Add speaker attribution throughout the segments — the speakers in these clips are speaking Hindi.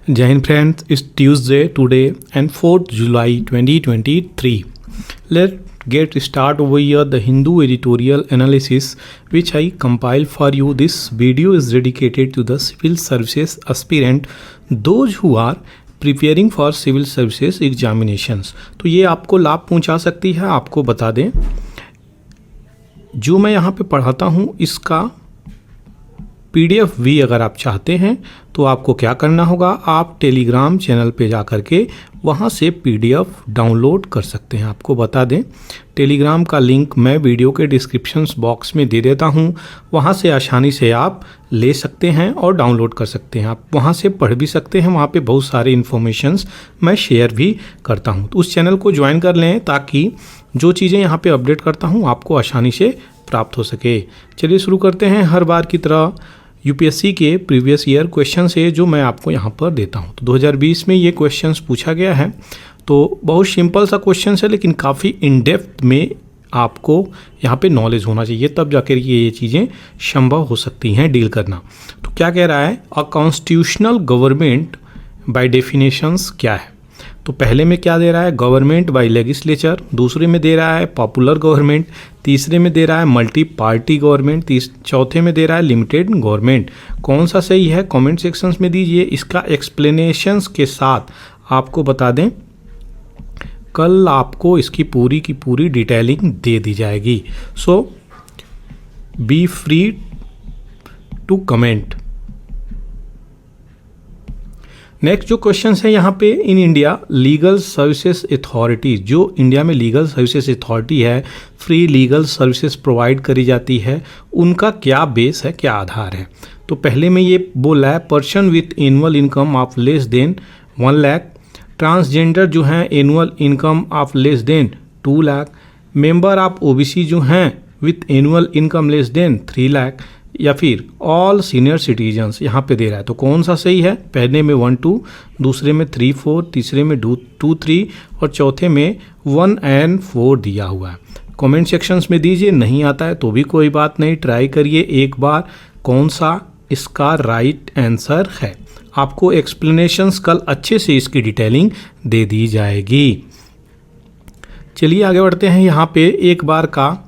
Speaker 1: Jai Hind friends, it's Tuesday today and 4th July 2023. Let's get start over here the Hindu editorial analysis which I compile for you. This video is dedicated to the civil services aspirant, those who are preparing for civil services examinations. तो ये आपको लाभ पहुंचा सकती है। आपको बता दें, जो मैं यहाँ पे पढ़ाता हूँ इसका PDF भी अगर आप चाहते हैं तो आपको क्या करना होगा, आप टेलीग्राम चैनल पे जा कर के वहाँ से PDF डाउनलोड कर सकते हैं। आपको बता दें, टेलीग्राम का लिंक मैं वीडियो के डिस्क्रिप्शन बॉक्स में दे देता हूँ, वहाँ से आसानी से आप ले सकते हैं और डाउनलोड कर सकते हैं। आप वहाँ से पढ़ भी सकते हैं, वहाँ पे बहुत सारे इन्फॉर्मेशंस मैं शेयर भी करता हूँ। तो उस चैनल को ज्वाइन कर लें ताकि जो चीज़ें यहाँ पे अपडेट करता हूँ आपको आसानी से प्राप्त हो सके। चलिए शुरू करते हैं। हर बार की तरह UPSC के प्रीवियस ईयर क्वेश्चन से जो मैं आपको यहाँ पर देता हूँ। तो 2020 में ये क्वेश्चंस पूछा गया है। तो बहुत सिंपल सा क्वेश्चन है लेकिन काफ़ी इन डेप्थ में आपको यहाँ पे नॉलेज होना चाहिए, तब जाकर ये चीज़ें संभव हो सकती हैं डील करना। तो क्या कह रहा है, a constitutional government by definitions क्या है। तो पहले में क्या दे रहा है, गवर्नमेंट बाय लेजिस्लेचर। दूसरे में दे रहा है पॉपुलर गवर्नमेंट। तीसरे में दे रहा है मल्टी पार्टी गवर्नमेंट। चौथे में दे रहा है लिमिटेड गवर्नमेंट। कौन सा सही है कमेंट सेक्शंस में दीजिए। इसका एक्सप्लेनेशंस के साथ आपको बता दें, कल आपको इसकी पूरी की पूरी डिटेलिंग दे दी जाएगी। So be free to comment. Next जो क्वेश्चन है यहाँ पे, in India legal services authority, जो इंडिया में लीगल सर्विसेज अथॉरिटी है, फ्री लीगल सर्विसेज प्रोवाइड करी जाती है, उनका क्या बेस है, क्या आधार है। तो पहले में ये बोला है, person with annual income of less than 1 lakh, transgender जो हैं annual income of less than 2 lakh, member of OBC जो हैं with annual income less than 3 lakh, या फिर ऑल सीनियर सिटीजन्स यहाँ पे दे रहा है। तो कौन सा सही है, पहले में 1 2, दूसरे में 3 4, तीसरे में 2 3 और चौथे में 1 and 4 दिया हुआ है। कमेंट सेक्शंस में दीजिए। नहीं आता है तो भी कोई बात नहीं, ट्राई करिए एक बार कौन सा इसका राइट आंसर है। आपको एक्सप्लेनेशंस कल अच्छे से इसकी डिटेलिंग दे दी जाएगी। चलिए आगे बढ़ते हैं। यहाँ पे एक बार का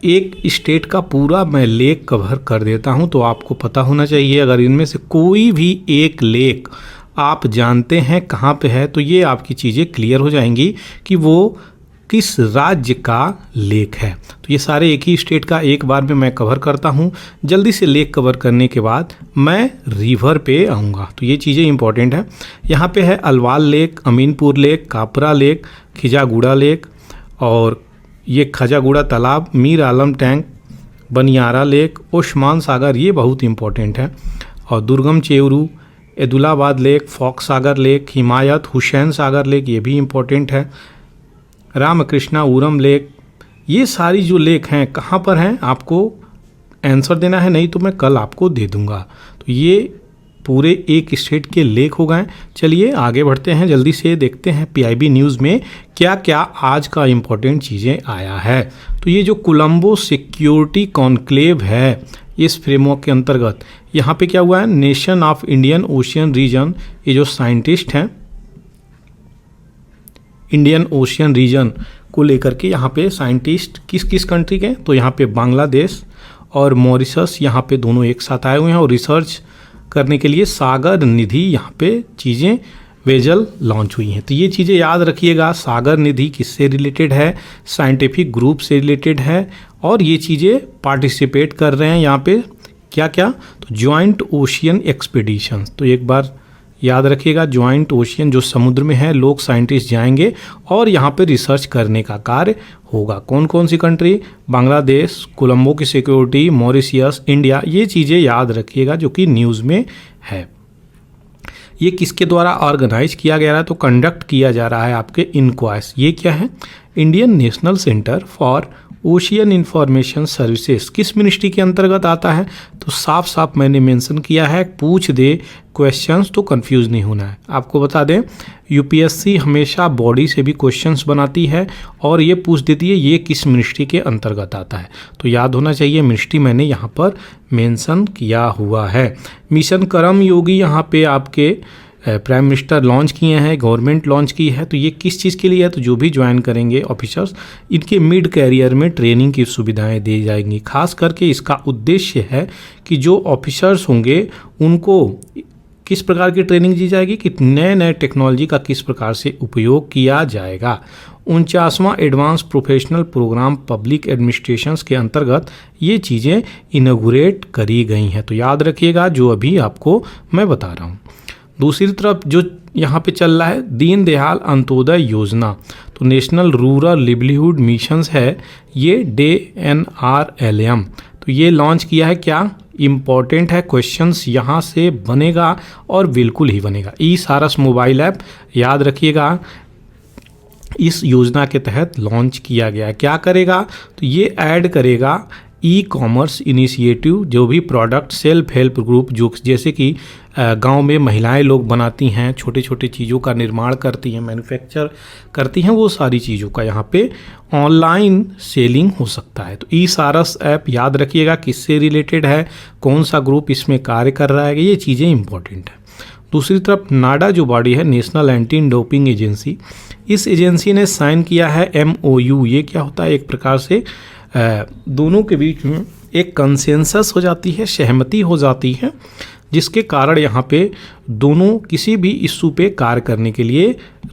Speaker 1: एक स्टेट का पूरा मैं लेक कवर कर देता हूं, तो आपको पता होना चाहिए अगर इनमें से कोई भी एक लेक आप जानते हैं कहां पे है तो ये आपकी चीज़ें क्लियर हो जाएंगी कि वो किस राज्य का लेक है। तो ये सारे एक ही स्टेट का एक बार में मैं कवर करता हूं। जल्दी से लेक कवर करने के बाद मैं रिवर पे आऊँगा। तो ये चीज़ें इंपॉर्टेंट है। यहाँ पे है Alwal lake, Aminpur lake, Kapra lake, खिजागुड़ा lake, और ये खजागुड़ा तालाब, मीर आलम टैंक, बनियारा लेक, ओस्मान सागर, ये बहुत इंपॉर्टेंट है, और दुर्गम चेवरू, एदुलाबाद लेक, फॉक्स सागर लेक, हिमायत हुसैन सागर लेक, ये भी इंपॉर्टेंट है, रामकृष्णा उरम लेक। ये सारी जो लेक हैं कहाँ पर हैं आपको आंसर देना है, नहीं तो मैं कल आपको दे दूँगा। तो ये पूरे एक स्टेट के लेक हो गए। चलिए आगे बढ़ते हैं, जल्दी से देखते हैं PIB न्यूज़ में क्या क्या आज का इम्पोर्टेंट चीज़ें आया है। तो ये जो कोलंबो सिक्योरिटी कॉन्क्लेव है, इस फ्रेमवर्क के अंतर्गत यहाँ पे क्या हुआ है, nation of Indian Ocean region, ये जो साइंटिस्ट हैं इंडियन ओशियन रीजन को लेकर के यहाँ पे साइंटिस्ट किस किस कंट्री के, तो यहाँ पे बांग्लादेश और मॉरिशस यहाँ पे दोनों एक साथ आए हुए हैं, और रिसर्च करने के लिए सागर निधि यहाँ पे चीज़ें वेजल लॉन्च हुई हैं। तो ये चीज़ें याद रखिएगा, सागर निधि किससे रिलेटेड है, साइंटिफिक ग्रुप से रिलेटेड है, और ये चीज़ें पार्टिसिपेट कर रहे हैं यहाँ पे क्या क्या, तो जॉइंट ओशियन एक्सपीडिशन। तो एक बार याद रखिएगा, जॉइंट ओशियन जो समुद्र में है, लोग साइंटिस्ट जाएंगे और यहाँ पे रिसर्च करने का कार्य होगा। कौन कौन सी कंट्री, बांग्लादेश, कोलंबो की सिक्योरिटी, मॉरिशियस, इंडिया, ये चीज़ें याद रखिएगा जो कि न्यूज़ में है। ये किसके द्वारा ऑर्गेनाइज किया गया है, तो कंडक्ट किया जा रहा है आपके इनक्वायस। ये क्या है, Indian national centre for ocean information services, किस मिनिस्ट्री के अंतर्गत आता है, तो साफ साफ मैंने मेंशन किया है, पूछ दे क्वेश्चंस तो कंफ्यूज नहीं होना है। आपको बता दें, UPSC हमेशा बॉडी से भी क्वेश्चंस बनाती है और ये पूछ देती है ये किस मिनिस्ट्री के अंतर्गत आता है, तो याद होना चाहिए मिनिस्ट्री मैंने यहाँ पर मेंशन किया हुआ है। मिशन कर्म योगी यहाँ पे आपके प्राइम मिनिस्टर लॉन्च किए हैं, गवर्नमेंट लॉन्च की है। तो ये किस चीज़ के लिए है? तो जो भी ज्वाइन करेंगे ऑफिसर्स, इनके मिड कैरियर में ट्रेनिंग की सुविधाएं दी जाएंगी। खास करके इसका उद्देश्य है कि जो ऑफिसर्स होंगे उनको किस प्रकार की ट्रेनिंग दी जाएगी कि नए नए टेक्नोलॉजी का किस प्रकार से उपयोग किया जाएगा। 49वां advance professional programme public administrations के अंतर्गत ये चीज़ें इनॉग्रेट करी गई हैं। तो याद रखिएगा जो अभी आपको मैं बता रहा हूँ। दूसरी तरफ जो यहाँ पे चल रहा है दीनदयाल अंत्योदय योजना, तो नेशनल रूरल लिवलीहुड मिशंस है ये, DNRLM। तो ये लॉन्च किया है। क्या इम्पॉर्टेंट है, क्वेश्चंस यहाँ से बनेगा और बिल्कुल ही बनेगा। ई-सारस मोबाइल ऐप याद रखिएगा इस योजना के तहत लॉन्च किया गया है। क्या करेगा? तो ये ऐड करेगा ई-कॉमर्स इनिशिएटिव, जो भी प्रोडक्ट सेल्फ हेल्प ग्रुप जो जैसे कि गांव में महिलाएं लोग बनाती हैं, छोटे छोटे चीज़ों का निर्माण करती हैं, मैन्युफैक्चर करती हैं, वो सारी चीज़ों का यहाँ पे ऑनलाइन सेलिंग हो सकता है। तो ई-सारस ऐप याद रखिएगा किससे रिलेटेड है, कौन सा ग्रुप इसमें कार्य कर रहा है, ये चीज़ें इंपॉर्टेंट है। दूसरी तरफ नाडा जो बॉडी है, नेशनल एंटी डोपिंग एजेंसी, इस एजेंसी ने साइन किया है MOU। ये क्या होता है? एक प्रकार से दोनों के बीच में एक कंसेंसस हो जाती है, सहमति हो जाती है, जिसके कारण यहाँ पे दोनों किसी भी इशू पे कार्य करने के लिए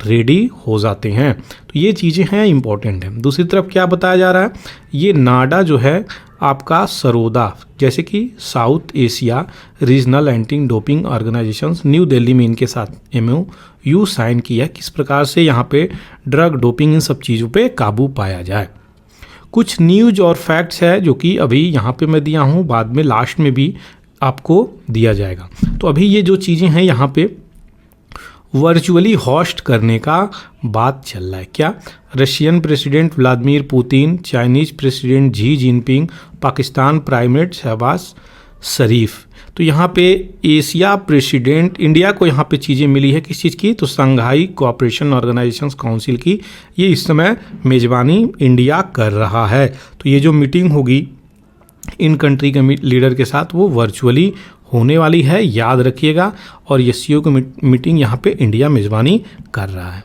Speaker 1: रेडी हो जाते हैं। तो ये चीज़ें हैं इंपॉर्टेंट हैं। दूसरी तरफ क्या बताया जा रहा है? ये नाडा जो है आपका सरोदा, जैसे कि south Asia regional anti doping organisations, new Delhi में इनके साथ MOU साइन किया किस प्रकार से यहाँ पे ड्रग डोपिंग इन सब चीज़ों पे काबू पाया जाए। कुछ न्यूज और फैक्ट्स है जो कि अभी यहाँ पे मैं दिया हूँ, बाद में लास्ट में भी आपको दिया जाएगा। तो अभी ये जो चीज़ें हैं यहाँ पे वर्चुअली होस्ट करने का बात चल रहा है। क्या? Russian president Vladimir Putin, Chinese president Xi Jinping, Pakistan prime minister Shahbaz Sharif. तो यहाँ पे एशिया प्रेसिडेंट, इंडिया को यहाँ पे चीज़ें मिली है किस चीज़ की? तो संघाई कोऑपरेशन ऑर्गेनाइजेशन काउंसिल की। ये इस समय मेज़बानी इंडिया कर रहा है। तो ये जो मीटिंग होगी इन कंट्री के लीडर के साथ वो वर्चुअली होने वाली है, याद रखिएगा। और SCO की मीटिंग यहाँ पे इंडिया मेज़बानी कर रहा है।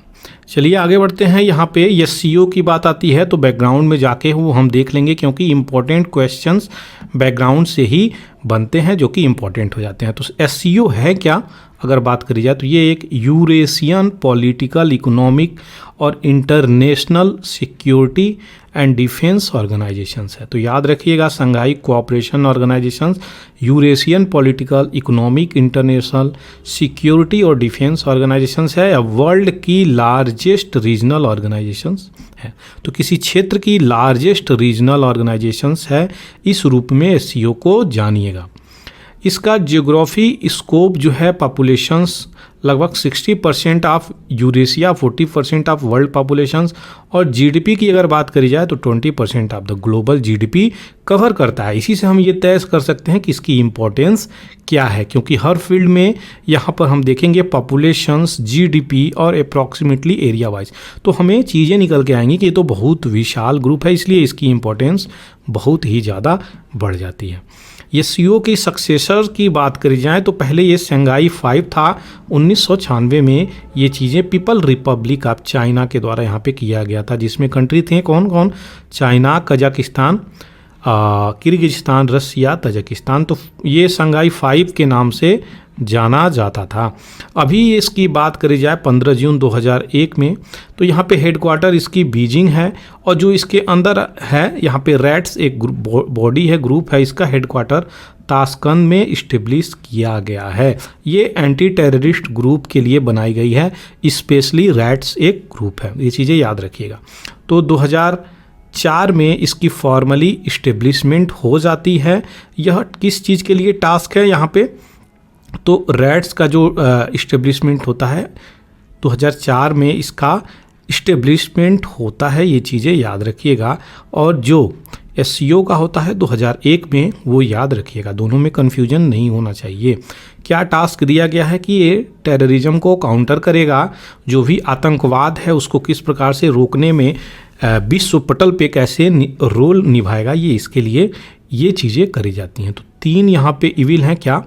Speaker 1: चलिए आगे बढ़ते हैं। यहाँ पे SCO की बात आती है तो बैकग्राउंड में जाके वो हम देख लेंगे, क्योंकि इम्पोर्टेंट क्वेश्चंस बैकग्राउंड से ही बनते हैं जो कि इम्पोर्टेंट हो जाते हैं। तो SCO है क्या अगर बात करी जाए तो ये एक यूरेशियन पॉलिटिकल, इकोनॉमिक और international security and defence organisations है। तो याद रखिएगा Shanghai cooperation organisations, Eurasian political, economic, international security और डिफेंस ऑर्गेनाइजेशंस है, या वर्ल्ड की लार्जेस्ट रीजनल ऑर्गेनाइजेशंस है। तो किसी क्षेत्र की लार्जेस्ट रीजनल ऑर्गेनाइजेशंस है, इस रूप में SCO को जानिएगा। इसका जियोग्राफी स्कोप जो है, पॉपुलेशंस लगभग 60% of Eurasia, 40% of world populations, और GDP की अगर बात करी जाए तो 20% of the global GDP cover करता है। इसी से हम ये तय कर सकते हैं कि इसकी इम्पोर्टेंस क्या है, क्योंकि हर फील्ड में यहाँ पर हम देखेंगे पॉपुलेशंस, GDP और अप्रॉक्सीमेटली एरिया वाइज, तो हमें चीज़ें निकल के आएंगी कि ये तो बहुत विशाल ग्रुप है, इसलिए इसकी इम्पोर्टेंस बहुत ही ज़्यादा बढ़ जाती है। SCO की सक्सेसर की बात करी जाए तो पहले ये शंघाई 5 था। 1996 में ये चीज़ें पीपल रिपब्लिक ऑफ चाइना के द्वारा यहाँ पे किया गया था, जिसमें कंट्री थे कौन कौन? चाइना, कजाकिस्तान, किर्गिस्तान, रसिया, तजाकिस्तान। तो ये शंघाई 5 के नाम से जाना जाता था। अभी इसकी बात करी जाए 15 जून 2001 में, तो यहाँ पे हेडक्वार्टर इसकी बीजिंग है, और जो इसके अंदर है यहाँ पे रैट्स एक बॉडी है, ग्रुप है, इसका हेडक्वार्टर ताशकंद में इस्टेब्लिश किया गया है। ये एंटी टेररिस्ट ग्रुप के लिए बनाई गई है, स्पेशली रैट्स एक ग्रुप है, ये चीज़ें याद रखिएगा। तो 2004 में इसकी फॉर्मली इस्टेब्लिशमेंट हो जाती है। यह किस चीज़ के लिए टास्क है यहाँ पे? तो रैट्स का जो इस्टेब्लिशमेंट होता है 2004 में इसका इस्टेब्लिशमेंट होता है, ये चीज़ें याद रखिएगा। और जो SCO का होता है 2001 में, वो याद रखिएगा, दोनों में कन्फ्यूजन नहीं होना चाहिए। क्या टास्क दिया गया है कि ये टेररिज्म को काउंटर करेगा, जो भी आतंकवाद है उसको किस प्रकार से रोकने में विश्व पटल पे कैसे रोल निभाएगा, ये इसके लिए ये चीज़ें करी जाती हैं। तो 3 यहाँ पे इविल हैं क्या?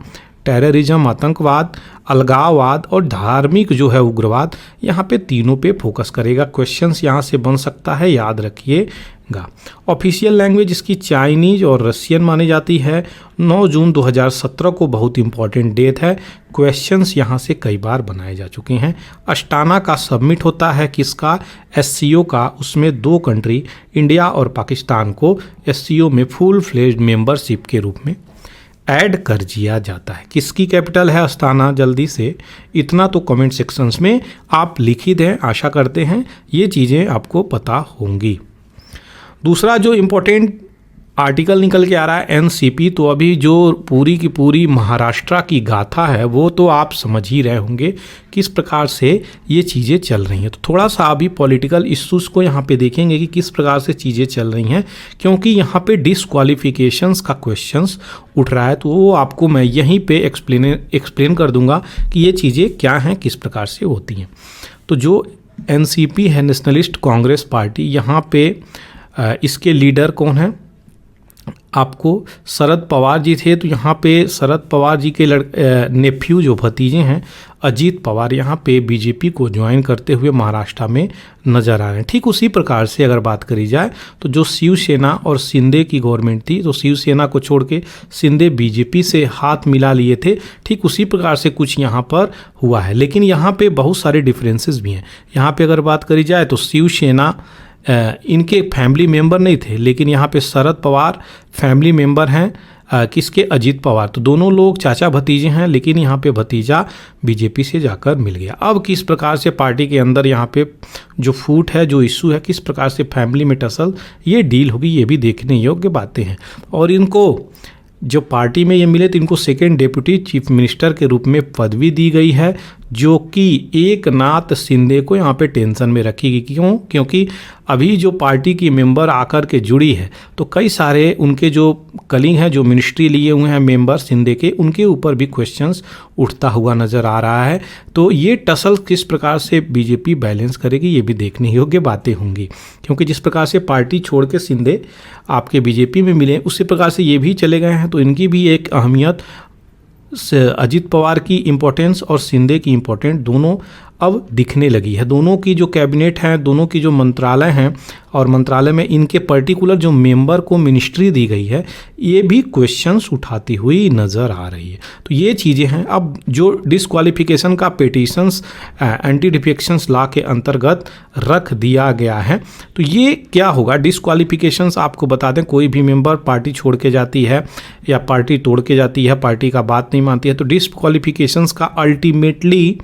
Speaker 1: टेररिज्म, आतंकवाद, अलगाववाद और धार्मिक जो है उग्रवाद, यहाँ पे तीनों पे फोकस करेगा। क्वेश्चंस यहाँ से बन सकता है, याद रखिएगा। ऑफिशियल लैंग्वेज इसकी चाइनीज और रशियन मानी जाती है। 9 जून 2017 को बहुत इंपॉर्टेंट डेट है। क्वेश्चंस यहाँ से कई बार बनाए जा चुके हैं। अस्टाना का सबमिट होता है किसका? एससीओ का। उसमें 2 कंट्री इंडिया और पाकिस्तान को एससीओ में फुल फ्लेज्ड मेंबरशिप के रूप में ऐड कर दिया जाता है। किसकी कैपिटल है अस्ताना? जल्दी से इतना तो कमेंट सेक्शंस में आप लिख ही दें, आशा करते हैं ये चीज़ें आपको पता होंगी। दूसरा जो इम्पोर्टेंट आर्टिकल निकल के आ रहा है एनसीपी, तो अभी जो पूरी की पूरी महाराष्ट्र की गाथा है वो तो आप समझ ही रहे होंगे किस प्रकार से ये चीज़ें चल रही हैं। तो थोड़ा सा अभी पॉलिटिकल इश्यूज को यहाँ पे देखेंगे कि किस प्रकार से चीज़ें चल रही हैं, क्योंकि यहाँ पे डिसक्वालिफिकेशंस का क्वेश्चंस उठ रहा है। तो वो आपको मैं यहीं पे एक्सप्लेन कर दूंगा कि ये चीज़ें क्या हैं, किस प्रकार से होती हैं। तो जो एनसीपी है, नेशनलिस्ट कांग्रेस पार्टी, यहाँ पे इसके लीडर कौन हैं? आपको शरद पवार जी थे। तो यहाँ पे शरद पवार जी के नेफ्यू जो भतीजे हैं अजीत पवार, यहाँ पे बीजेपी को ज्वाइन करते हुए महाराष्ट्र में नजर आ रहे हैं। ठीक उसी प्रकार से अगर बात करी जाए तो जो शिवसेना और शिंदे की गवर्नमेंट थी, तो शिवसेना को छोड़ के शिंदे बीजेपी से हाथ मिला लिए थे। ठीक उसी प्रकार से कुछ यहाँ पर हुआ है, लेकिन यहाँ पे बहुत सारे डिफरेंसेस भी हैं। यहाँ पे अगर बात करी जाए तो शिवसेना इनके फैमिली मेंबर नहीं थे, लेकिन यहाँ पे शरद पवार फैमिली मेंबर हैं किसके? अजीत पवार। तो दोनों लोग चाचा भतीजे हैं, लेकिन यहाँ पे भतीजा बीजेपी से जाकर मिल गया। अब किस प्रकार से पार्टी के अंदर यहाँ पे जो फूट है, जो इशू है, किस प्रकार से फैमिली में टसल ये डील होगी, ये भी देखने योग्य बातें हैं। और इनको जो पार्टी में ये मिले तो इनको सेकेंड डेप्यूटी चीफ मिनिस्टर के रूप में पदवी दी गई है, जो कि एकनाथ शिंदे को यहाँ पे टेंशन में रखी गई। क्यों? क्योंकि अभी जो पार्टी की मेंबर आकर के जुड़ी है तो कई सारे उनके जो कलीग हैं, जो मिनिस्ट्री लिए हुए हैं मेंबर शिंदे के, उनके ऊपर भी क्वेश्चंस उठता हुआ नज़र आ रहा है। तो ये टसल किस प्रकार से बीजेपी बैलेंस करेगी, ये भी देखने योग्य बातें होंगी। क्योंकि जिस प्रकार से पार्टी छोड़ के शिंदे आपके बीजेपी में मिले, उसी प्रकार से ये भी चले गए हैं। तो इनकी भी एक अहमियत, अजीत पवार की इम्पोर्टेंस और शिंदे की इम्पोर्टेंस दोनों अब दिखने लगी है। दोनों की जो कैबिनेट हैं, दोनों की जो मंत्रालय हैं, और मंत्रालय में इनके पर्टिकुलर जो मेंबर को मिनिस्ट्री दी गई है, ये भी क्वेश्चंस उठाती हुई नज़र आ रही है। तो ये चीज़ें हैं। अब जो डिसक्वालिफिकेशन का पिटीशंस एंटी डिफेक्शंस लॉ के अंतर्गत रख दिया गया है, तो ये क्या होगा? डिसक्वालिफिकेशंस आपको बता दें, कोई भी मेंबर पार्टी छोड़ के जाती है या पार्टी तोड़ के जाती है, पार्टी का बात नहीं मानती है, तो डिसक्वालिफिकेशंस का अल्टीमेटली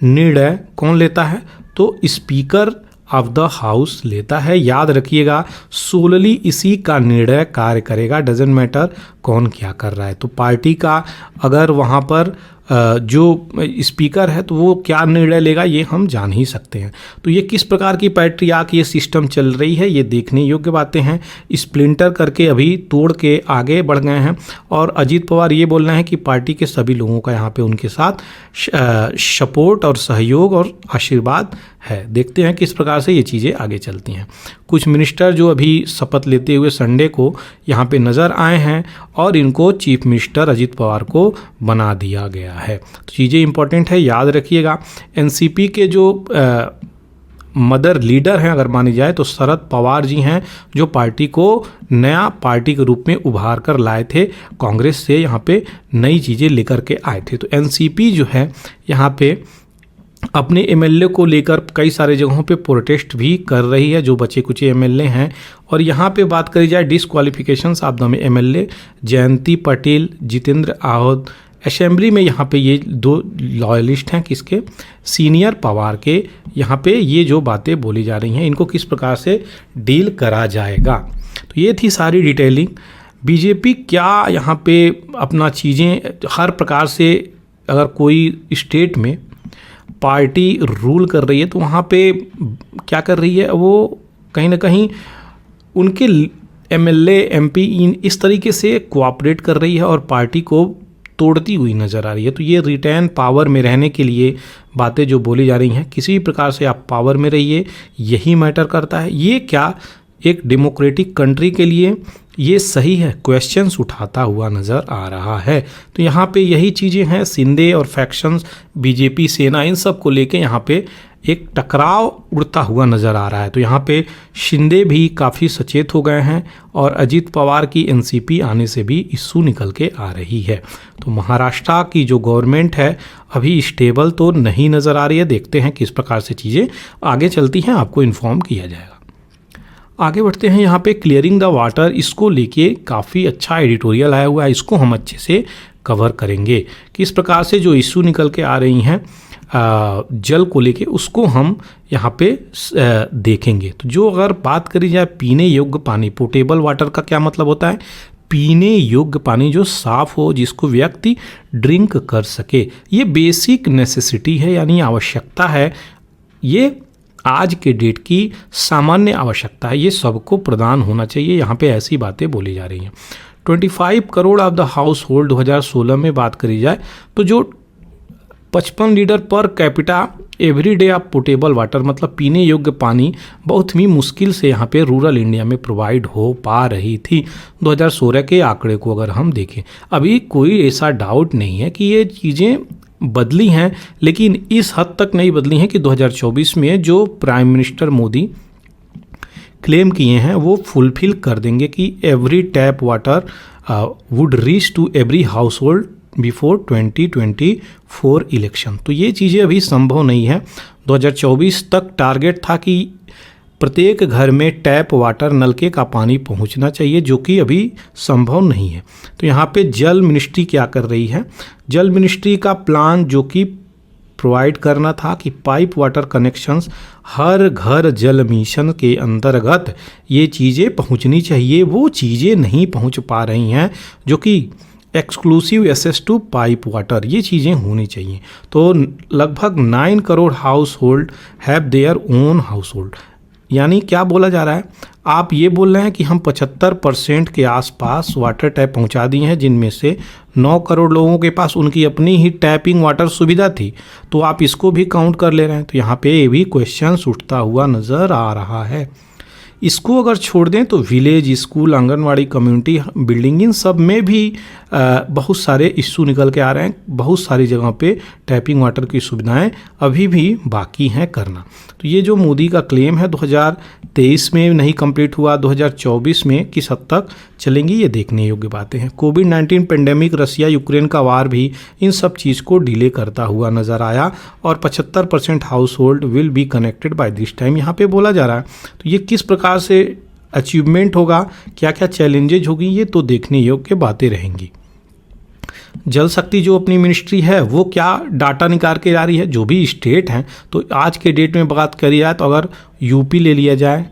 Speaker 1: निर्णय कौन लेता है? तो स्पीकर ऑफ द हाउस लेता है। याद रखिएगा, सोलली इसी का निर्णय कार्य करेगा, डजेंट मैटर कौन क्या कर रहा है। तो पार्टी का अगर वहाँ पर जो स्पीकर है तो वो क्या निर्णय लेगा ये हम जान ही सकते हैं। तो ये किस प्रकार की पैट्रियार्क ये सिस्टम चल रही है, ये देखने योग्य बातें हैं। स्प्लिंटर करके अभी तोड़ के आगे बढ़ गए हैं, और अजीत पवार ये बोल रहे हैं कि पार्टी के सभी लोगों का यहाँ पे उनके साथ सपोर्ट और सहयोग और आशीर्वाद है। देखते हैं किस प्रकार से ये चीज़ें आगे चलती हैं। कुछ मिनिस्टर जो अभी शपथ लेते हुए संडे को यहाँ पे नज़र आए हैं, और इनको चीफ मिनिस्टर अजीत पवार को बना दिया गया है। तो चीज़ें इंपॉर्टेंट है, याद रखिएगा। एनसीपी के जो मदर लीडर हैं अगर मानी जाए तो शरद पवार जी हैं, जो पार्टी को नया पार्टी के रूप में उभार कर लाए थे, कांग्रेस से यहाँ पे नई चीज़ें लेकर के आए थे। तो एनसीपी जो है यहाँ पे अपने एमएलए को लेकर कई सारे जगहों पे प्रोटेस्ट भी कर रही है, जो बचे कुछ एमएलए हैं। और यहाँ पे बात करी जाए disqualifications of the MLA, Jayanti Patel, Jitendra Ahuja assembly में यहाँ पे ये 2 लॉयलिस्ट हैं किसके? सीनियर पवार के। यहाँ पे ये जो बातें बोली जा रही हैं, इनको किस प्रकार से डील करा जाएगा। तो ये थी सारी डिटेलिंग। बीजेपी क्या यहाँ पे अपना चीज़ें हर प्रकार से, अगर कोई स्टेट में पार्टी रूल कर रही है तो वहाँ पे क्या कर रही है, वो कहीं ना कहीं उनके एमएलए एमपी इस तरीके से कोऑपरेट कर रही है और पार्टी को तोड़ती हुई नज़र आ रही है। तो ये रिटेन पावर में रहने के लिए बातें जो बोली जा रही हैं, किसी भी प्रकार से आप पावर में रहिए, यही मैटर करता है। ये क्या एक डेमोक्रेटिक कंट्री के लिए ये सही है? क्वेश्चंस उठाता हुआ नज़र आ रहा है। तो यहाँ पे यही चीज़ें हैं, शिंदे और फैक्शंस, बीजेपी, सेना, इन सब को लेके यहाँ पे एक टकराव उड़ता हुआ नज़र आ रहा है। तो यहाँ पे शिंदे भी काफ़ी सचेत हो गए हैं और अजीत पवार की एनसीपी आने से भी इशू निकल के आ रही है। तो महाराष्ट्र की जो गवर्नमेंट है अभी स्टेबल तो नहीं नज़र आ रही है। देखते हैं किस प्रकार से चीज़ें आगे चलती हैं, आपको इन्फॉर्म किया जाएगा। आगे बढ़ते हैं। यहाँ पे क्लियरिंग द वाटर, इसको लेके काफ़ी अच्छा एडिटोरियल आया हुआ है, इसको हम अच्छे से कवर करेंगे। किस प्रकार से जो इशू निकल के आ रही हैं जल को लेके, उसको हम यहाँ पे देखेंगे। तो जो अगर बात करी जाए पीने योग्य पानी, पोर्टेबल वाटर का क्या मतलब होता है? पीने योग्य पानी जो साफ हो, जिसको व्यक्ति ड्रिंक कर सके, ये बेसिक नेसेसिटी है, यानी आवश्यकता है। ये आज के डेट की सामान्य आवश्यकता है, ये सबको प्रदान होना चाहिए। यहाँ पे ऐसी बातें बोली जा रही हैं। 25 crore of the house hold 2016 में बात करी जाए तो जो 55 litre per capita every day of portable water, मतलब पीने योग्य पानी बहुत ही मुश्किल से यहाँ पे रूरल इंडिया में प्रोवाइड हो पा रही थी। 2016 के आंकड़े को अगर हम देखें, अभी कोई ऐसा डाउट नहीं है कि ये चीज़ें बदली हैं, लेकिन इस हद तक नहीं बदली हैं कि 2024 में जो प्राइम मिनिस्टर मोदी क्लेम किए हैं वो फुलफिल कर देंगे कि every tap water would reach to every household before 2024 election. तो ये चीज़ें अभी संभव नहीं है। 2024 तक टारगेट था कि प्रत्येक घर में टैप वाटर, नलके का पानी पहुंचना चाहिए, जो कि अभी संभव नहीं है। तो यहाँ पे जल मिनिस्ट्री क्या कर रही है? जल मिनिस्ट्री का प्लान जो कि प्रोवाइड करना था कि पाइप वाटर कनेक्शंस हर घर जल मिशन के अंतर्गत ये चीज़ें पहुंचनी चाहिए, वो चीज़ें नहीं पहुंच पा रही हैं, जो कि exclusive access to pipe water, ये चीज़ें होनी चाहिए। तो लगभग 9 crore household have their own household, यानी क्या बोला जा रहा है? आप ये बोल रहे हैं कि हम 75% के आसपास वाटर टैप पहुंचा दिए हैं, जिनमें से 9 करोड़ लोगों के पास उनकी अपनी ही टैपिंग वाटर सुविधा थी, तो आप इसको भी काउंट कर ले रहे हैं। तो यहाँ पे ये भी क्वेश्चन उठता हुआ नज़र आ रहा है। इसको अगर छोड़ दें तो village, school, anganwadi, community building, इन सब में भी बहुत सारे इश्यू निकल के आ रहे हैं। बहुत सारी जगहों पे टैपिंग वाटर की सुविधाएं अभी भी बाकी हैं करना। तो ये जो मोदी का क्लेम है 2023 में नहीं कंप्लीट हुआ, 2024 में किस हद तक चलेंगी, ये देखने योग्य बातें हैं। कोविड-19 पेंडेमिक, रसिया यूक्रेन का वार भी इन सब चीज़ को डिले करता हुआ नज़र आया और 75% house hold will be connected by this time, यहाँ पे बोला जा रहा है। तो ये किस प्रकार से अचीवमेंट होगा, क्या क्या चैलेंजेज होगी, ये तो देखने योग्य बातें रहेंगी। जल शक्ति जो अपनी मिनिस्ट्री है वो क्या डाटा निकाल के आ रही है, जो भी स्टेट हैं। तो आज के डेट में बात करी जाए तो अगर यूपी ले लिया जाए,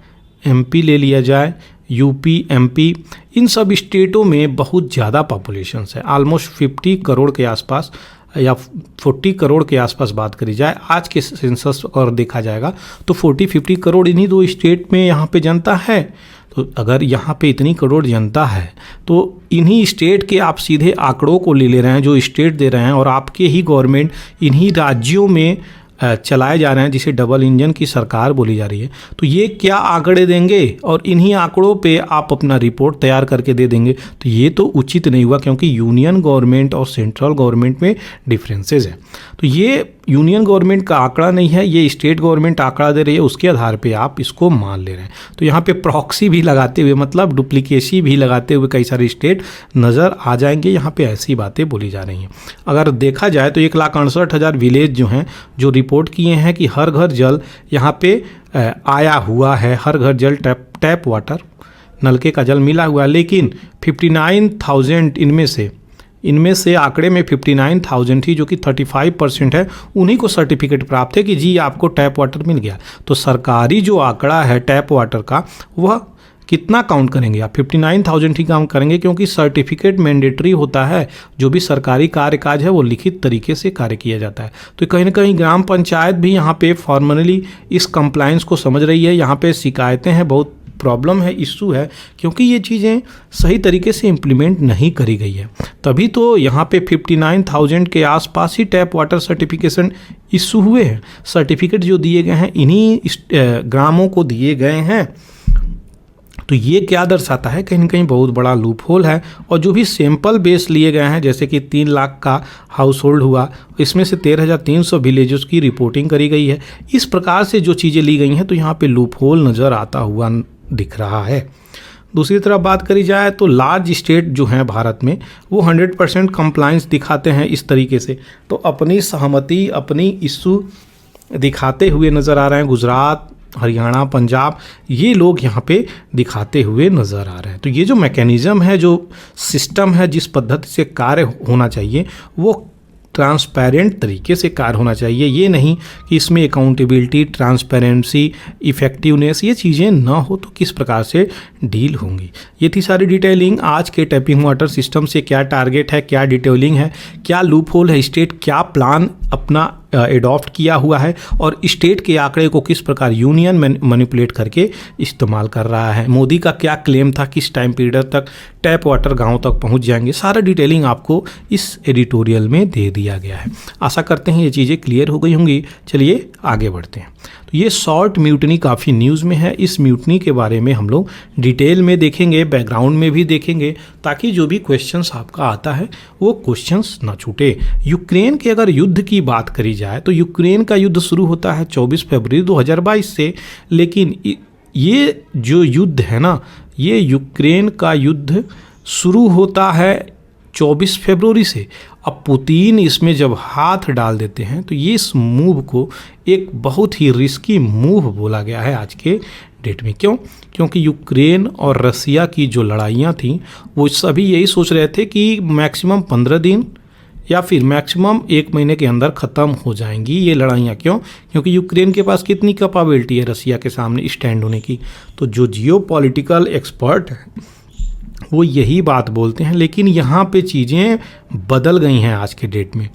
Speaker 1: एमपी ले लिया जाए, यूपी, एमपी, इन सब स्टेटों में बहुत ज़्यादा पॉपुलेशन है। ऑलमोस्ट 50 करोड़ के आसपास या 40 करोड़ के आसपास बात करी जाए आज के सेंसस और देखा जाएगा तो 40-50 करोड़ इन्हीं दो स्टेट में यहाँ पे जनता है। तो अगर यहाँ पे इतनी करोड़ जनता है तो इन्हीं स्टेट के आप सीधे आंकड़ों को ले रहे हैं जो स्टेट दे रहे हैं, और आपके ही गवर्नमेंट इन्हीं राज्यों में चलाए जा रहे हैं, जिसे डबल इंजन की सरकार बोली जा रही है। तो ये क्या आंकड़े देंगे और इन्हीं आंकड़ों पे आप अपना रिपोर्ट तैयार करके दे देंगे, तो ये तो उचित नहीं हुआ, क्योंकि यूनियन गवर्नमेंट और सेंट्रल गवर्नमेंट में डिफरेंसेस हैं। तो ये यूनियन गवर्नमेंट का आंकड़ा नहीं है, ये स्टेट गवर्नमेंट आंकड़ा दे रही है, उसके आधार पे आप इसको मान ले रहे हैं। तो यहाँ पे प्रॉक्सी भी लगाते हुए, मतलब डुप्लीकेसी भी लगाते हुए कई सारे स्टेट नज़र आ जाएंगे। यहाँ पे ऐसी बातें बोली जा रही हैं। अगर देखा जाए तो 1,68,000 विलेज जो हैं जो रिपोर्ट किए हैं कि हर घर जल यहाँ पे आया हुआ है, हर घर जल टैप वाटर, नलके का जल मिला हुआ है। लेकिन 59,000 इनमें से आंकड़े में 59,000 ही, जो कि 35% है, उन्हीं को सर्टिफिकेट प्राप्त है कि जी आपको टैप वाटर मिल गया। तो सरकारी जो आंकड़ा है टैप वाटर का, वह कितना काउंट करेंगे आप? 59,000 ही काउंट करेंगे, क्योंकि सर्टिफिकेट मैंडेटरी होता है। जो भी सरकारी कार्य काज है वो लिखित तरीके से कार्य किया जाता है। तो कहीं ना कहीं ग्राम पंचायत भी यहाँ पे फॉर्मली इस कंप्लायंस को समझ रही है। यहाँ पे शिकायतें हैं, बहुत प्रॉब्लम है, इशू है, क्योंकि ये चीज़ें सही तरीके से इम्प्लीमेंट नहीं करी गई है। तभी तो यहाँ पे 59,000 के आसपास ही टैप वाटर सर्टिफिकेशन इशू हुए हैं। सर्टिफिकेट जो दिए गए हैं इन्हीं ग्रामों को दिए गए हैं, तो ये क्या दर्शाता है, कहीं ना कहीं बहुत बड़ा लूप होल है। और जो भी सैंपल बेस लिए गए हैं, जैसे कि 3 लाख का हाउस होल्ड हुआ, इसमें से 13,300 विलेजेस की रिपोर्टिंग करी गई है। इस प्रकार से जो चीज़ें ली गई हैं तो यहाँ पे लूप होल नज़र आता हुआ दिख रहा है। दूसरी तरफ बात करी जाए तो लार्ज स्टेट जो हैं भारत में, वो 100% कंप्लाइंस दिखाते हैं इस तरीके से, तो अपनी सहमति, अपनी इशू दिखाते हुए नज़र आ रहे हैं। गुजरात, हरियाणा, पंजाब, ये लोग यहाँ पे दिखाते हुए नज़र आ रहे हैं। तो ये जो मैकेनिज़्म है, जो सिस्टम है, जिस पद्धति से कार्य होना चाहिए, वो ट्रांसपेरेंट तरीके से कार्य होना चाहिए। ये नहीं कि इसमें अकाउंटेबिलिटी, ट्रांसपेरेंसी, इफ़ेक्टिवनेस, ये चीज़ें ना हो तो किस प्रकार से डील होंगी। ये थी सारी डिटेलिंग आज के टैपिंग वाटर सिस्टम से। क्या टारगेट है, क्या डिटेलिंग है, क्या लूप होल है, स्टेट क्या प्लान अपना एडॉप्ट किया हुआ है, और स्टेट के आंकड़े को किस प्रकार यूनियन मैनिपुलेट करके इस्तेमाल कर रहा है। मोदी का क्या क्लेम था, किस टाइम पीरियड तक टैप वाटर गांव तक पहुंच जाएंगे, सारा डिटेलिंग आपको इस एडिटोरियल में दे दिया गया है। आशा करते हैं ये चीज़ें क्लियर हो गई होंगी। चलिए आगे बढ़ते हैं। तो ये शॉर्ट म्यूटनी काफ़ी न्यूज़ में है। इस म्यूटनी के बारे में हम लोग डिटेल में देखेंगे, बैकग्राउंड में भी देखेंगे, ताकि जो भी क्वेश्चंस आपका आता है वो क्वेश्चंस ना छूटे। यूक्रेन के अगर युद्ध की बात करी जाए तो यूक्रेन का युद्ध शुरू होता है 24 फरवरी 2022 से, लेकिन ये जो युद्ध है ना, ये यूक्रेन का युद्ध शुरू होता है 24 फरवरी से। अब पुतिन इसमें जब हाथ डाल देते हैं तो ये इस मूव को एक बहुत ही रिस्की मूव बोला गया है आज के डेट में। क्यों? क्योंकि यूक्रेन और रसिया की जो लड़ाइयाँ थीं, वो सभी यही सोच रहे थे कि मैक्सिमम 15 दिन या फिर मैक्सिमम 1 महीने के अंदर ख़त्म हो जाएंगी ये लड़ाइयाँ। क्यों? क्योंकि यूक्रेन के पास कितनी कैपेबिलिटी है रसिया के सामने स्टैंड होने की। तो जो जियोपॉलिटिकल एक्सपर्ट हैं वो यही बात बोलते हैं, लेकिन यहाँ पे चीज़ें बदल गई हैं आज के डेट में।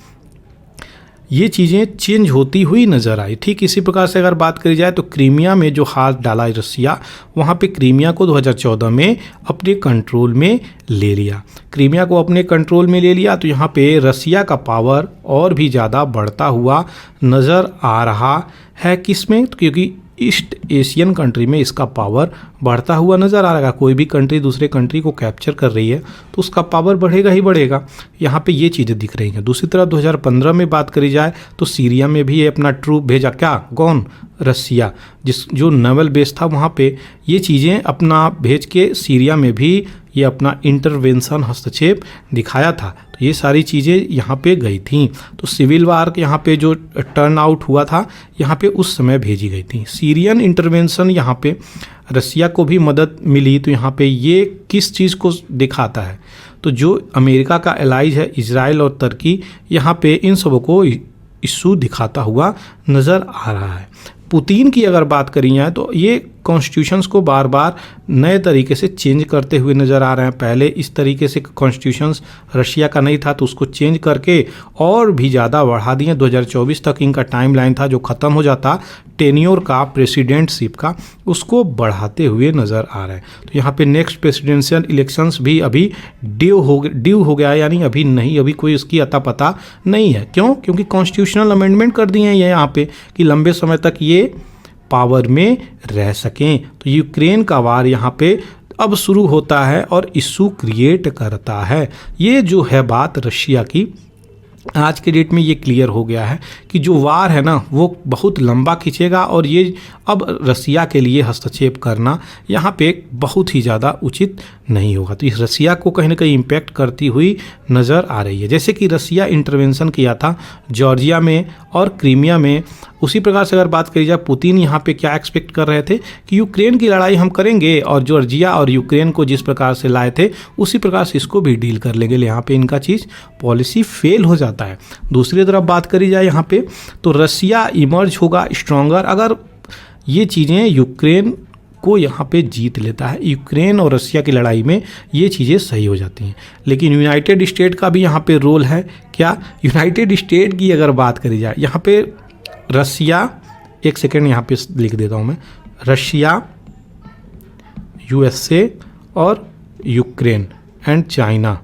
Speaker 1: ये चीज़ें चेंज होती हुई नज़र आई। ठीक इसी प्रकार से अगर बात करी जाए तो क्रीमिया में जो हाथ डाला रसिया, वहाँ पे क्रीमिया को 2014 में अपने कंट्रोल में ले लिया। क्रीमिया को अपने कंट्रोल में ले लिया तो यहाँ पे रसिया का पावर और भी ज़्यादा बढ़ता हुआ नज़र आ रहा है। किसमें? क्योंकि ईस्ट एशियन कंट्री में इसका पावर बढ़ता हुआ नज़र आ रहा है। कोई भी कंट्री दूसरे कंट्री को कैप्चर कर रही है तो उसका पावर बढ़ेगा ही बढ़ेगा। यहाँ पे ये चीज़ें दिख रही हैं। दूसरी तरफ 2015 में बात करी जाए तो सीरिया में भी अपना ट्रूप भेजा। क्या? कौन? रसिया। जो नेवल बेस था वहाँ पे ये चीज़ें अपना भेज के सीरिया में भी ये अपना इंटरवेंशन, हस्तक्षेप दिखाया था। तो ये सारी चीज़ें यहाँ पे गई थी। तो सिविल वार यहाँ पे जो टर्न आउट हुआ था यहाँ पे उस समय भेजी गई थी। सीरियन इंटरवेंशन यहाँ पे रसिया को भी मदद मिली। तो यहाँ पे ये किस चीज़ को दिखाता है? तो जो अमेरिका का एलाइज है इजराइल और तुर्की, यहाँ पे इन सबों को इशू दिखाता हुआ नज़र आ रहा है। पुतिन की अगर बात करी जाए तो ये कॉन्स्टिट्यूशंस को बार बार नए तरीके से चेंज करते हुए नज़र आ रहे हैं। पहले इस तरीके से कॉन्स्टिट्यूशंस रशिया का नहीं था तो उसको चेंज करके और भी ज़्यादा बढ़ा दिए। 2024 तक इनका टाइमलाइन था जो ख़त्म हो जाता टेन्योर का, प्रेसिडेंटशिप का, उसको बढ़ाते हुए नज़र आ रहे हैं। तो यहाँ पे नेक्स्ट प्रेसिडेंशियल इलेक्शंस भी अभी ड्यू हो गया, यानी अभी नहीं, अभी कोई उसकी अता पता नहीं है। क्यों? क्योंकि कॉन्स्टिट्यूशनल अमेंडमेंट कर दिए हैं ये यहाँ पे कि लंबे समय तक ये पावर में रह सकें। तो यूक्रेन का वार यहाँ पे अब शुरू होता है और इशू क्रिएट करता है। ये जो है बात रशिया की, आज के डेट में ये क्लियर हो गया है कि जो वार है ना वो बहुत लंबा खींचेगा और ये अब रसिया के लिए हस्तक्षेप करना यहाँ पे बहुत ही ज़्यादा उचित नहीं होगा। तो इस रसिया को कहीं ना कहीं इम्पैक्ट करती हुई नज़र आ रही है। जैसे कि रसिया इंटरवेंशन किया था जॉर्जिया में और क्रीमिया में, उसी प्रकार से अगर बात करी जाए पुतिन यहाँ पे क्या एक्सपेक्ट कर रहे थे कि यूक्रेन की लड़ाई हम करेंगे और जॉर्जिया और यूक्रेन को जिस प्रकार से लाए थे उसी प्रकार से इसको भी डील कर लेंगे। यहाँ पे इनका चीज़ पॉलिसी फेल हो जाता है। दूसरी तरफ बात करी जाए यहाँ पे तो रसिया इमर्ज होगा स्ट्रॉन्गर अगर ये चीज़ें यूक्रेन को यहाँ पे जीत लेता है। यूक्रेन और रसिया की लड़ाई में ये चीज़ें सही हो जाती हैं। लेकिन यूनाइटेड स्टेट का भी यहाँ पे रोल है। क्या? यूनाइटेड स्टेट की अगर बात करी जाए यहाँ पे रसिया, एक सेकेंड यहाँ पे लिख देता हूँ मैं, रशिया, यूएसए और यूक्रेन एंड चाइना,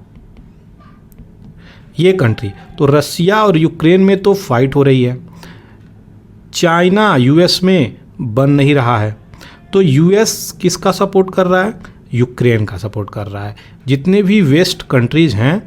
Speaker 1: ये कंट्री। तो रसिया और यूक्रेन में तो फाइट हो रही है, चाइना यूएस में बन नहीं रहा है। तो यूएस किसका सपोर्ट कर रहा है? यूक्रेन का सपोर्ट कर रहा है। जितने भी वेस्ट कंट्रीज़ हैं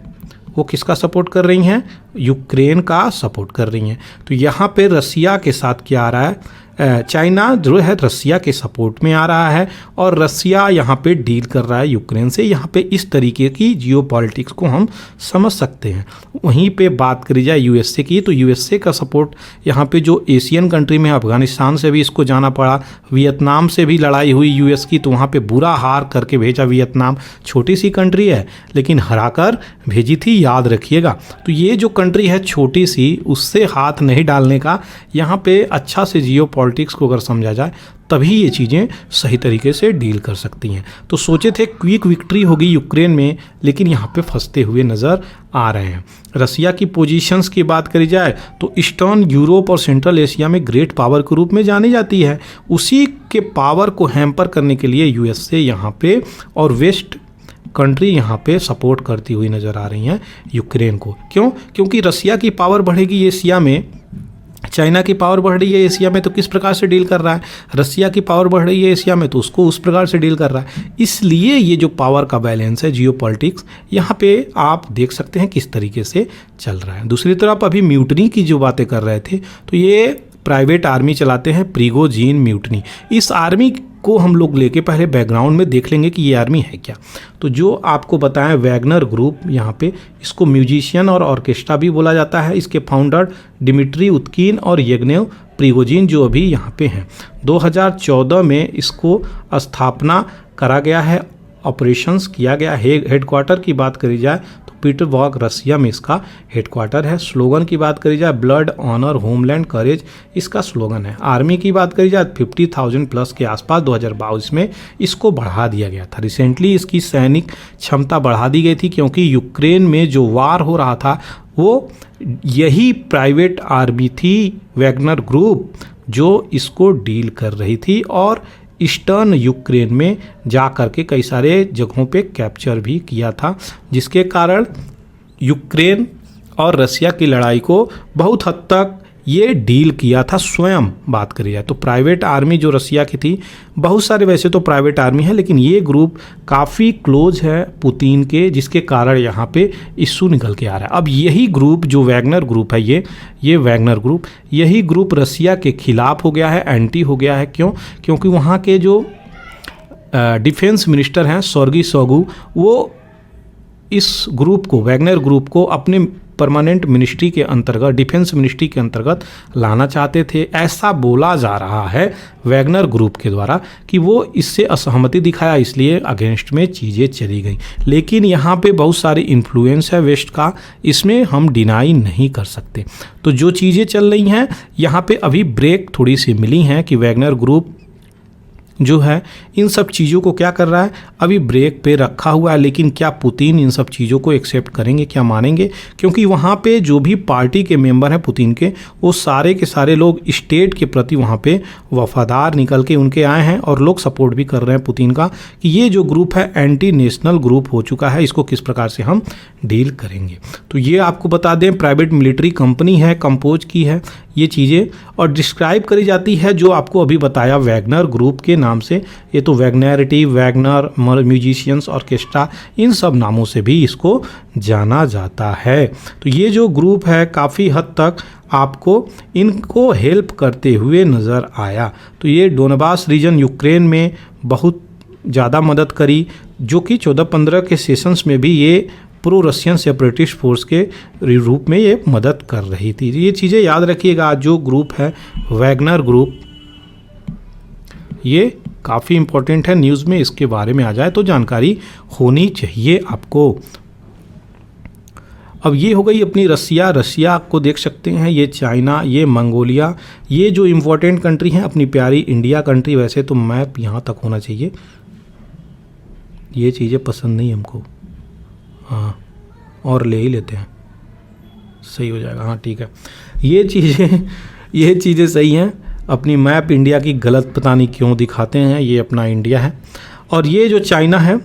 Speaker 1: वो किसका सपोर्ट कर रही हैं? यूक्रेन का सपोर्ट कर रही हैं। तो यहाँ पे रसिया के साथ क्या आ रहा है? चाइना जो है रसिया के सपोर्ट में आ रहा है और रसिया यहाँ पे डील कर रहा है यूक्रेन से। यहाँ पे इस तरीके की जियोपॉलिटिक्स को हम समझ सकते हैं। वहीं पे बात करी जाए यूएसए की, तो यूएसए का सपोर्ट यहाँ पे जो एशियन कंट्री में, अफगानिस्तान से भी इसको जाना पड़ा, वियतनाम से भी लड़ाई हुई यूएस की, तो वहाँ पे बुरा हार करके भेजा वियतनाम। छोटी सी कंट्री है लेकिन हरा कर भेजी थी, याद रखिएगा। तो ये जो कंट्री है छोटी सी, उससे हाथ नहीं डालने का। यहाँ पे अच्छा से जियोपॉलिटिक्स को अगर समझा जाए तभी ये चीज़ें सही तरीके से डील कर सकती हैं। तो सोचे थे क्विक विक्ट्री होगी यूक्रेन में, लेकिन यहाँ पे फंसते हुए नज़र आ रहे हैं। रसिया की पोजीशंस की बात करी जाए तो ईस्टर्न यूरोप और सेंट्रल एशिया में ग्रेट पावर के रूप में जानी जाती है। उसी के पावर को हैम्पर करने के लिए यूएसए यहाँ पे और वेस्ट कंट्री यहाँ पे सपोर्ट करती हुई नज़र आ रही हैं यूक्रेन को। क्यों? क्योंकि रसिया की पावर बढ़ेगी एशिया में, चाइना की पावर बढ़ रही है एशिया में, तो किस प्रकार से डील कर रहा है? रसिया की पावर बढ़ रही है एशिया में, तो उसको उस प्रकार से डील कर रहा है। इसलिए ये जो पावर का बैलेंस है, जियोपॉलिटिक्स, यहाँ पे आप देख सकते हैं किस तरीके से चल रहा है। दूसरी तरफ अभी म्यूटनी की जो बातें कर रहे थे, तो ये प्राइवेट आर्मी चलाते हैं, प्रिगोजिन म्यूटनी। इस आर्मी को हम लोग लेके पहले बैकग्राउंड में देख लेंगे कि ये आर्मी है क्या। तो जो आपको बताएं वैगनर ग्रुप, यहाँ पे इसको म्यूजिशियन और ऑर्केस्ट्रा भी बोला जाता है। इसके फाउंडर डिमिट्री उत्कीन और येगनेव प्रिगोजिन जो अभी यहाँ पे हैं। 2014 में इसको स्थापना करा गया है, ऑपरेशंस किया गया है। हेडक्वार्टर की बात करी जाए तो पीटरबर्ग रसिया में इसका हेडक्वार्टर है। स्लोगन की बात करी जाए ब्लड ऑनर होमलैंड करेज इसका स्लोगन है। आर्मी की बात करी जाए 50,000 प्लस के आसपास 2022 में इसको बढ़ा दिया गया था। रिसेंटली इसकी सैनिक क्षमता बढ़ा दी गई थी क्योंकि यूक्रेन में जो वार हो रहा था वो यही प्राइवेट आर्मी थी वैगनर ग्रुप जो इसको डील कर रही थी और ईस्टर्न यूक्रेन में जा कर के कई सारे जगहों पे कैप्चर भी किया था, जिसके कारण यूक्रेन और रसिया की लड़ाई को बहुत हद तक ये डील किया था स्वयं। बात करी जाए तो प्राइवेट आर्मी जो रसिया की थी, बहुत सारे वैसे तो प्राइवेट आर्मी है लेकिन ये ग्रुप काफ़ी क्लोज है पुतिन के, जिसके कारण यहाँ पे इशू निकल के आ रहा है। अब यही ग्रुप जो वैगनर ग्रुप है, ये वैगनर ग्रुप, यही ग्रुप रसिया के खिलाफ हो गया है, एंटी हो गया है। क्यों? क्योंकि वहाँ के जो डिफेंस मिनिस्टर हैं सर्गी शोइगु, वो इस ग्रुप को, वैगनर ग्रुप को अपने परमानेंट मिनिस्ट्री के अंतर्गत, डिफेंस मिनिस्ट्री के अंतर्गत लाना चाहते थे। ऐसा बोला जा रहा है वैगनर ग्रुप के द्वारा कि वो इससे असहमति दिखाया, इसलिए अगेंस्ट में चीज़ें चली गई। लेकिन यहाँ पे बहुत सारे इन्फ्लुएंस है वेस्ट का, इसमें हम डिनाई नहीं कर सकते। तो जो चीज़ें चल रही हैं यहाँ पे अभी ब्रेक थोड़ी सी मिली हैं कि वैगनर ग्रुप जो है इन सब चीज़ों को क्या कर रहा है, अभी ब्रेक पे रखा हुआ है। लेकिन क्या पुतिन इन सब चीज़ों को एक्सेप्ट करेंगे, क्या मानेंगे? क्योंकि वहाँ पे जो भी पार्टी के मेंबर हैं पुतिन के, वो सारे के सारे लोग स्टेट के प्रति वहाँ पे वफादार निकल के उनके आए हैं और लोग सपोर्ट भी कर रहे हैं पुतिन का कि ये जो ग्रुप है एंटी नेशनल ग्रुप हो चुका है, इसको किस प्रकार से हम डील करेंगे। तो ये आपको बता दें प्राइवेट मिलिट्री कंपनी है, कंपोज की है ये चीज़ें, और डिस्क्राइब करी जाती है जो आपको अभी बताया वैगनर ग्रुप के नाम से। ये तो वैगनैरिटी, वैगनर, म्यूजिशियंस, ऑर्केस्ट्रा, इन सब नामों से भी इसको जाना जाता है। तो ये जो ग्रुप है काफ़ी हद तक आपको इनको हेल्प करते हुए नज़र आया। तो ये डोनबास रीजन यूक्रेन में बहुत ज़्यादा मदद करी, जो कि 14-15 के सेशंस में भी ये प्रो रशियन सेपरेटिस्ट फोर्स के रूप में ये मदद कर रही थी। ये चीज़ें याद रखिएगा। जो ग्रुप है वैगनर ग्रुप, ये काफ़ी इम्पोर्टेंट है, न्यूज़ में इसके बारे में आ जाए तो जानकारी होनी चाहिए आपको। अब ये हो गई अपनी रसिया को देख सकते हैं, ये चाइना, ये मंगोलिया, ये जो इम्पोर्टेंट कंट्री हैं। अपनी प्यारी इंडिया कंट्री, वैसे तो मैप यहाँ तक होना चाहिए, ये चीज़ें पसंद नहीं हमको, हाँ और ले ही लेते हैं, सही हो जाएगा, हाँ ठीक है। ये चीज़ें सही हैं। अपनी मैप इंडिया की गलत पता नहीं क्यों दिखाते हैं, ये अपना इंडिया है। और ये जो चाइना है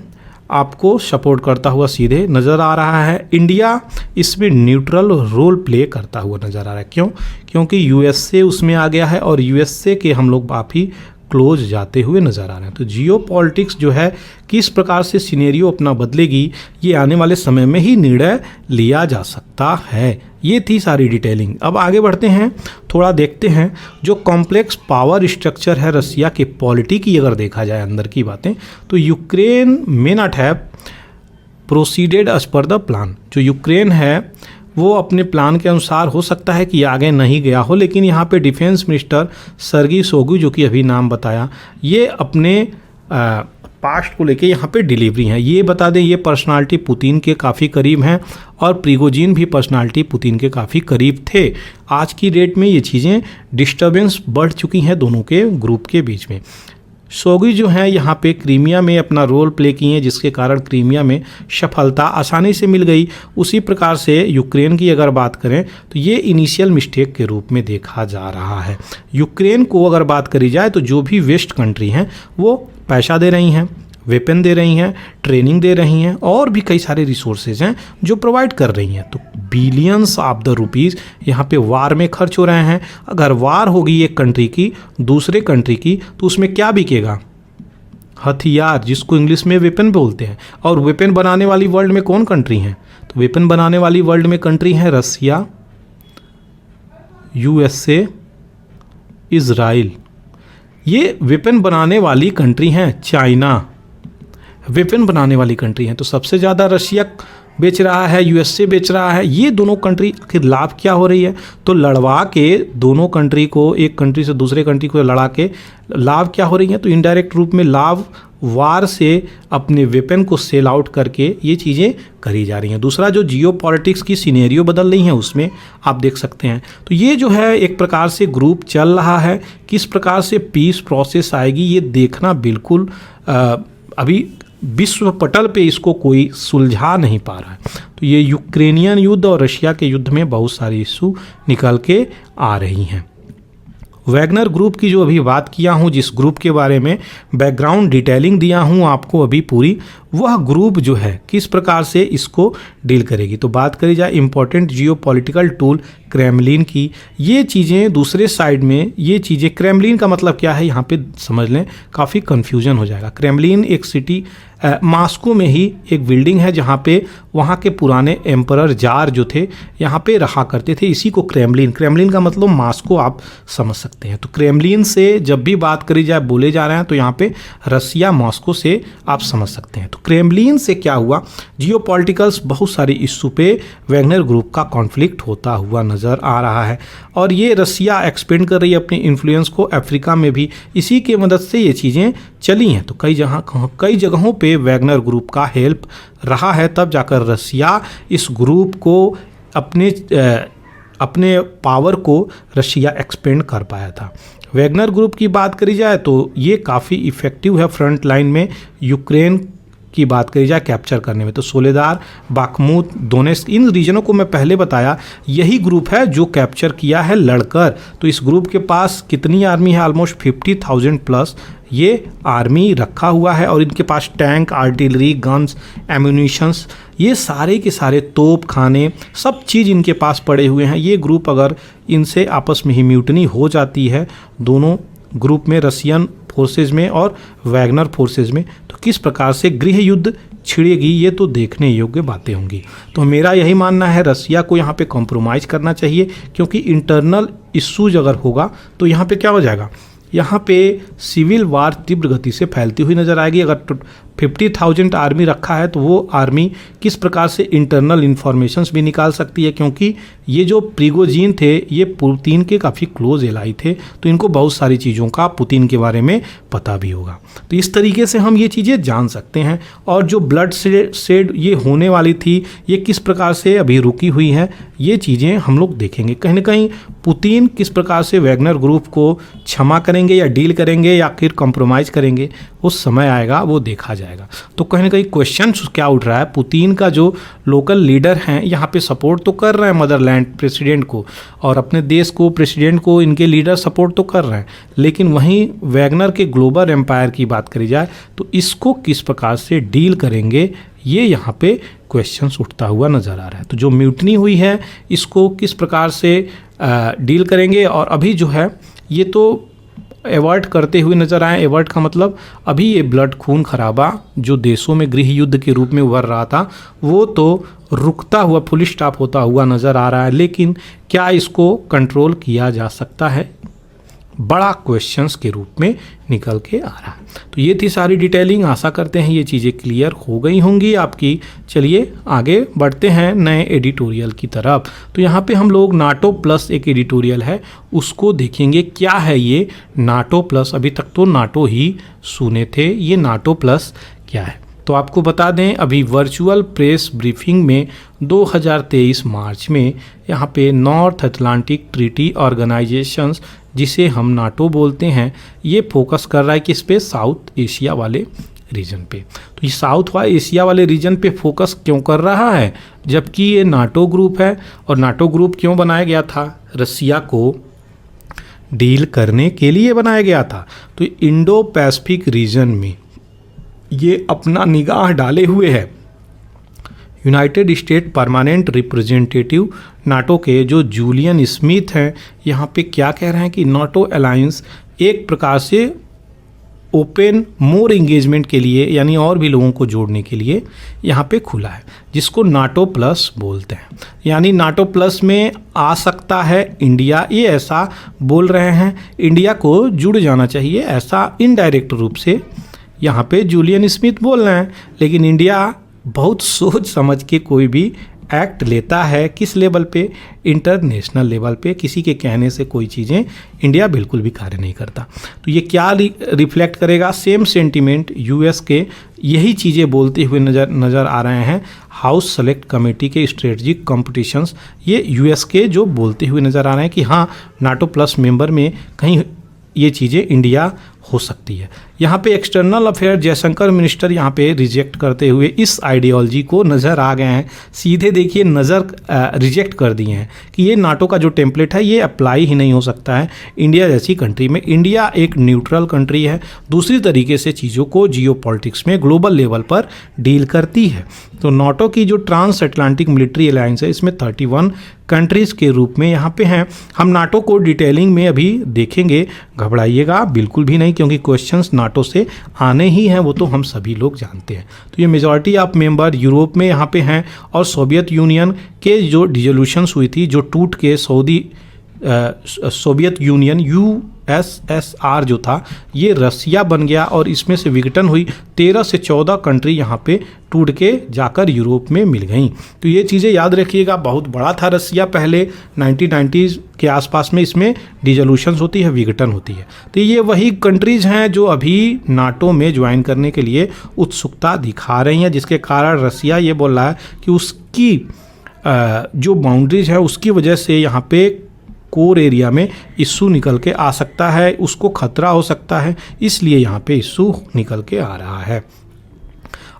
Speaker 1: आपको सपोर्ट करता हुआ सीधे नज़र आ रहा है। इंडिया इसमें न्यूट्रल रोल प्ले करता हुआ नज़र आ रहा है। क्यों? क्योंकि यूएसए उसमें आ गया है और यूएसए के हम लोग काफ़ी क्लोज जाते हुए नज़र आ रहे हैं। तो जियो पॉलिटिक्स जो है किस प्रकार से सिनेरियो अपना बदलेगी, ये आने वाले समय में ही निर्णय लिया जा सकता है। ये थी सारी डिटेलिंग। अब आगे बढ़ते हैं, थोड़ा देखते हैं जो कॉम्प्लेक्स पावर स्ट्रक्चर है रसिया के पॉलिटी की अगर देखा जाए अंदर की बातें, तो Ukraine may not have proceeded as per the plan. जो यूक्रेन है वो अपने प्लान के अनुसार हो सकता है कि आगे नहीं गया हो, लेकिन यहाँ पे डिफेंस मिनिस्टर सर्गी शोइगु, जो कि अभी नाम बताया, ये अपने पास्ट को लेके यहाँ पे डिलीवरी हैं। ये बता दें ये पर्सनालिटी पुतिन के काफ़ी करीब हैं और प्रिगोजिन भी पर्सनालिटी पुतिन के काफ़ी करीब थे। आज की डेट में ये चीज़ें डिस्टर्बेंस बढ़ चुकी हैं दोनों के ग्रुप के बीच में। शोइगु जो हैं यहाँ पे क्रीमिया में अपना रोल प्ले किए हैं, जिसके कारण क्रीमिया में सफलता आसानी से मिल गई। उसी प्रकार से यूक्रेन की अगर बात करें तो ये इनिशियल मिस्टेक के रूप में देखा जा रहा है। यूक्रेन को अगर बात करी जाए तो जो भी वेस्ट कंट्री हैं वो पैसा दे रही हैं, वेपन दे रही हैं, ट्रेनिंग दे रही हैं और भी कई सारे रिसोर्सेज हैं जो प्रोवाइड कर रही हैं। तो बिलियंस ऑफ द रुपीज़ यहाँ पे वार में खर्च हो रहे हैं। अगर वार होगी एक कंट्री की दूसरे कंट्री की तो उसमें क्या बिकेगा? हथियार, जिसको इंग्लिश में वेपन बोलते हैं। और वेपन बनाने वाली वर्ल्ड में कौन कंट्री हैं? तो वेपन बनाने वाली वर्ल्ड में कंट्री हैं रसिया, यूएसए, इजराइल। ये वेपन बनाने वाली कंट्री हैं। चाइना वेपन बनाने वाली कंट्री हैं। तो सबसे ज़्यादा रशिया बेच रहा है, यूएसए बेच रहा है। ये दोनों कंट्री आखिर लाभ क्या हो रही है? तो लड़वा के दोनों कंट्री को, एक कंट्री से दूसरे कंट्री को लड़ा के लाभ क्या हो रही है? तो इनडायरेक्ट रूप में लाभ वार से अपने वेपन को सेल आउट करके ये चीज़ें करी जा रही हैं। दूसरा जो जियो पॉलिटिक्स की सिनेरियो बदल रही हैं उसमें आप देख सकते हैं। तो ये जो है एक प्रकार से ग्रुप चल रहा है, किस प्रकार से पीस प्रोसेस आएगी ये देखना बिल्कुल अभी विश्व पटल पे इसको कोई सुलझा नहीं पा रहा है। तो ये यूक्रेनियन युद्ध और रशिया के युद्ध में बहुत सारी इशू निकल के आ रही हैं। वैगनर ग्रुप की जो अभी बात किया हूँ, जिस ग्रुप के बारे में बैकग्राउंड डिटेलिंग दिया हूँ आपको अभी पूरी, वह ग्रुप जो है किस प्रकार से इसको डील करेगी। तो बात करी जाए इंपॉर्टेंट जियो पॉलिटिकल टूल क्रेमलिन की, ये चीज़ें दूसरे साइड में, ये चीज़ें क्रेमलिन का मतलब क्या है यहाँ पे समझ लें, काफ़ी कन्फ्यूजन हो जाएगा। क्रेमलिन एक सिटी मॉस्को में ही एक बिल्डिंग है जहाँ पे वहाँ के पुराने एम्परर जार जो थे यहाँ पे रहा करते थे। इसी को क्रेमलिन का मतलब मॉस्को आप समझ सकते हैं। तो क्रेमलिन से जब भी बात करी जाए, बोले जा रहे हैं तो यहाँ पे रसिया मॉस्को से आप समझ सकते हैं। तो क्रेमलिन से क्या हुआ, जियो पॉलिटिकल्स बहुत सारी इशू पे वैगनर ग्रुप का कॉन्फ्लिक्ट होता हुआ नज़र आ रहा है। और ये रसिया एक्सपेंड कर रही है अपनी इन्फ्लुएंस को अफ्रीका में भी, इसी की मदद से ये चीज़ें चली हैं। तो कई जगहों पे वैगनर ग्रुप का हेल्प रहा है, तब जाकर रसिया इस ग्रुप को अपने पावर को रशिया एक्सपेंड कर पाया था। वैगनर ग्रुप की बात करी जाए तो ये काफ़ी इफ़ेक्टिव है फ्रंट लाइन में यूक्रेन की बात करी जाए कैप्चर करने में। तो सोलेदार, बाखमुत, दोनेत्स्क, इन रीजनों को मैं पहले बताया, यही ग्रुप है जो कैप्चर किया है लड़कर। तो इस ग्रुप के पास कितनी आर्मी है? ऑलमोस्ट 50,000 प्लस ये आर्मी रखा हुआ है और इनके पास टैंक, आर्टिलरी, गन्स, एम्यूनिशंस, ये सारे के सारे तोप खाने सब चीज़ इनके पास पड़े हुए हैं। ये ग्रुप अगर इनसे आपस में ही म्यूटनी हो जाती है, दोनों ग्रुप में, रसियन फोर्सेज में और वैगनर फोर्सेज में, तो किस प्रकार से गृह युद्ध छिड़ेगी ये तो देखने योग्य बातें होंगी। तो मेरा यही मानना है रसिया को यहाँ पे कॉम्प्रोमाइज़ करना चाहिए, क्योंकि इंटरनल इश्यूज अगर होगा तो यहाँ पे क्या हो जाएगा, यहाँ पे सिविल वार तीव्र गति से फैलती हुई नज़र आएगी। अगर 50,000 आर्मी रखा है तो वो आर्मी किस प्रकार से इंटरनल इन्फॉर्मेशंस भी निकाल सकती है, क्योंकि ये जो प्रिगोजिन थे ये पुतिन के काफ़ी क्लोज एलाई थे, तो इनको बहुत सारी चीज़ों का पुतिन के बारे में पता भी होगा। तो इस तरीके से हम ये चीज़ें जान सकते हैं। और जो ब्लड शेड ये होने वाली थी, ये किस प्रकार से अभी रुकी हुई है, ये चीज़ें हम लोग देखेंगे। कहीं ना कहीं पुतिन किस प्रकार से वैगनर ग्रुप को क्षमा करेंगे या डील करेंगे या फिर कॉम्प्रोमाइज़ करेंगे, उस समय आएगा, वो देखा जाएगा। तो कहीं ना कहीं क्वेश्चन क्या उठ रहा है, पुतिन का जो लोकल लीडर हैं यहाँ पे सपोर्ट तो कर रहे हैं मदरलैंड प्रेसिडेंट को और अपने देश को, प्रेसिडेंट को, इनके लीडर सपोर्ट तो कर रहे हैं, लेकिन वहीं वैगनर के ग्लोबल एम्पायर की बात करी जाए तो इसको किस प्रकार से डील करेंगे, ये यहाँ पे क्वेश्चंस उठता हुआ नज़र आ रहा है। तो जो म्यूटनी हुई है इसको किस प्रकार से डील करेंगे। और अभी जो है ये तो एवर्ट करते हुए नजर आए। एवर्ट का मतलब अभी ये ब्लड खून खराबा जो देशों में गृह युद्ध के रूप में उभर रहा था वो तो रुकता हुआ, फुल स्टॉप होता हुआ नज़र आ रहा है। लेकिन क्या इसको कंट्रोल किया जा सकता है, बड़ा क्वेश्चंस के रूप में निकल के आ रहा है। तो ये थी सारी डिटेलिंग। आशा करते हैं ये चीज़ें क्लियर हो गई होंगी आपकी। चलिए आगे बढ़ते हैं नए एडिटोरियल की तरफ। तो यहाँ पे हम लोग नाटो प्लस एक एडिटोरियल है उसको देखेंगे। क्या है ये नाटो प्लस? अभी तक तो नाटो ही सुने थे, ये नाटो प्लस क्या है? तो आपको बता दें, अभी वर्चुअल प्रेस ब्रीफिंग में 2023 मार्च में यहाँ पे नॉर्थ अटलांटिक ट्रीटी ऑर्गेनाइजेशंस, जिसे हम नाटो बोलते हैं, ये फोकस कर रहा है किस पे? साउथ एशिया वाले रीजन पे। तो ये साउथ एशिया वाले रीजन पे फोकस क्यों कर रहा है, जबकि ये नाटो ग्रुप है? और नाटो ग्रुप क्यों बनाया गया था? रसिया को डील करने के लिए बनाया गया था। तो इंडो पैसिफिक रीजन में ये अपना निगाह डाले हुए है। United state permanent representative NATO के जो जूलियन स्मिथ हैं, यहाँ पे क्या कह रहे हैं कि नाटो अलायंस एक प्रकार से ओपन मोर इंगेजमेंट के लिए, यानी और भी लोगों को जोड़ने के लिए यहाँ पे खुला है, जिसको नाटो प्लस बोलते हैं। यानी नाटो प्लस में आ सकता है इंडिया, ये ऐसा बोल रहे हैं। इंडिया को जुड़ जाना चाहिए, ऐसा इनडायरेक्ट रूप से यहाँ पे जूलियन स्मिथ बोल रहे हैं। लेकिन इंडिया बहुत सोच समझ के कोई भी एक्ट लेता है। किस लेवल पे? इंटरनेशनल लेवल पे। किसी के कहने से कोई चीज़ें इंडिया बिल्कुल भी कार्य नहीं करता। तो ये क्या रिफ्लेक्ट करेगा? सेम सेंटीमेंट यूएस के यही चीज़ें बोलते हुए नज़र आ रहे हैं। हाउस सेलेक्ट कमेटी के स्ट्रेटजिक कॉम्पिटिशन्स, ये यूएस के जो बोलते हुए नज़र आ रहे हैं कि हाँ नाटो प्लस मेंबर में कहीं ये चीज़ें इंडिया हो सकती है। यहाँ पे एक्सटर्नल अफेयर जयशंकर मिनिस्टर यहाँ पे रिजेक्ट करते हुए इस आइडियोलॉजी को नज़र आ गए हैं। सीधे देखिए रिजेक्ट कर दिए हैं कि ये नाटो का जो टेम्पलेट है ये अप्लाई ही नहीं हो सकता है इंडिया जैसी कंट्री में। इंडिया एक न्यूट्रल कंट्री है, दूसरी तरीके से चीज़ों को जियोपॉलिटिक्स में ग्लोबल लेवल पर डील करती है। तो नाटो की जो ट्रांस अटलांटिक मिलिट्री अलायंस है इसमें 31 कंट्रीज़ के रूप में यहाँ पे हैं। हम नाटो को डिटेलिंग में अभी देखेंगे, घबराइएगा बिल्कुल भी नहीं, क्योंकि क्वेश्चंस नाटो से आने ही हैं, वो तो हम सभी लोग जानते हैं। तो ये मेजॉरिटी ऑफ मेंबर यूरोप में यहाँ पे हैं, और सोवियत यूनियन के जो डिसोल्यूशंस हुई थी, जो टूट के सोवियत यूनियन USSR जो था ये रसिया बन गया, और इसमें से विघटन हुई 13 से 14 कंट्री यहाँ पे टूट के जाकर यूरोप में मिल गई। तो ये चीज़ें याद रखिएगा, बहुत बड़ा था रसिया पहले 1990s के आसपास में, इसमें डिसोल्यूशंस होती है, विघटन होती है। तो ये वही कंट्रीज़ हैं जो अभी नाटो में ज्वाइन करने के लिए उत्सुकता दिखा रही हैं, जिसके कारण रसिया ये बोल रहा है कि उसकी जो बाउंड्रीज है उसकी वजह से यहाँ पे कोर एरिया में इशू निकल के आ सकता है, उसको खतरा हो सकता है, इसलिए यहाँ पे इशू निकल के आ रहा है।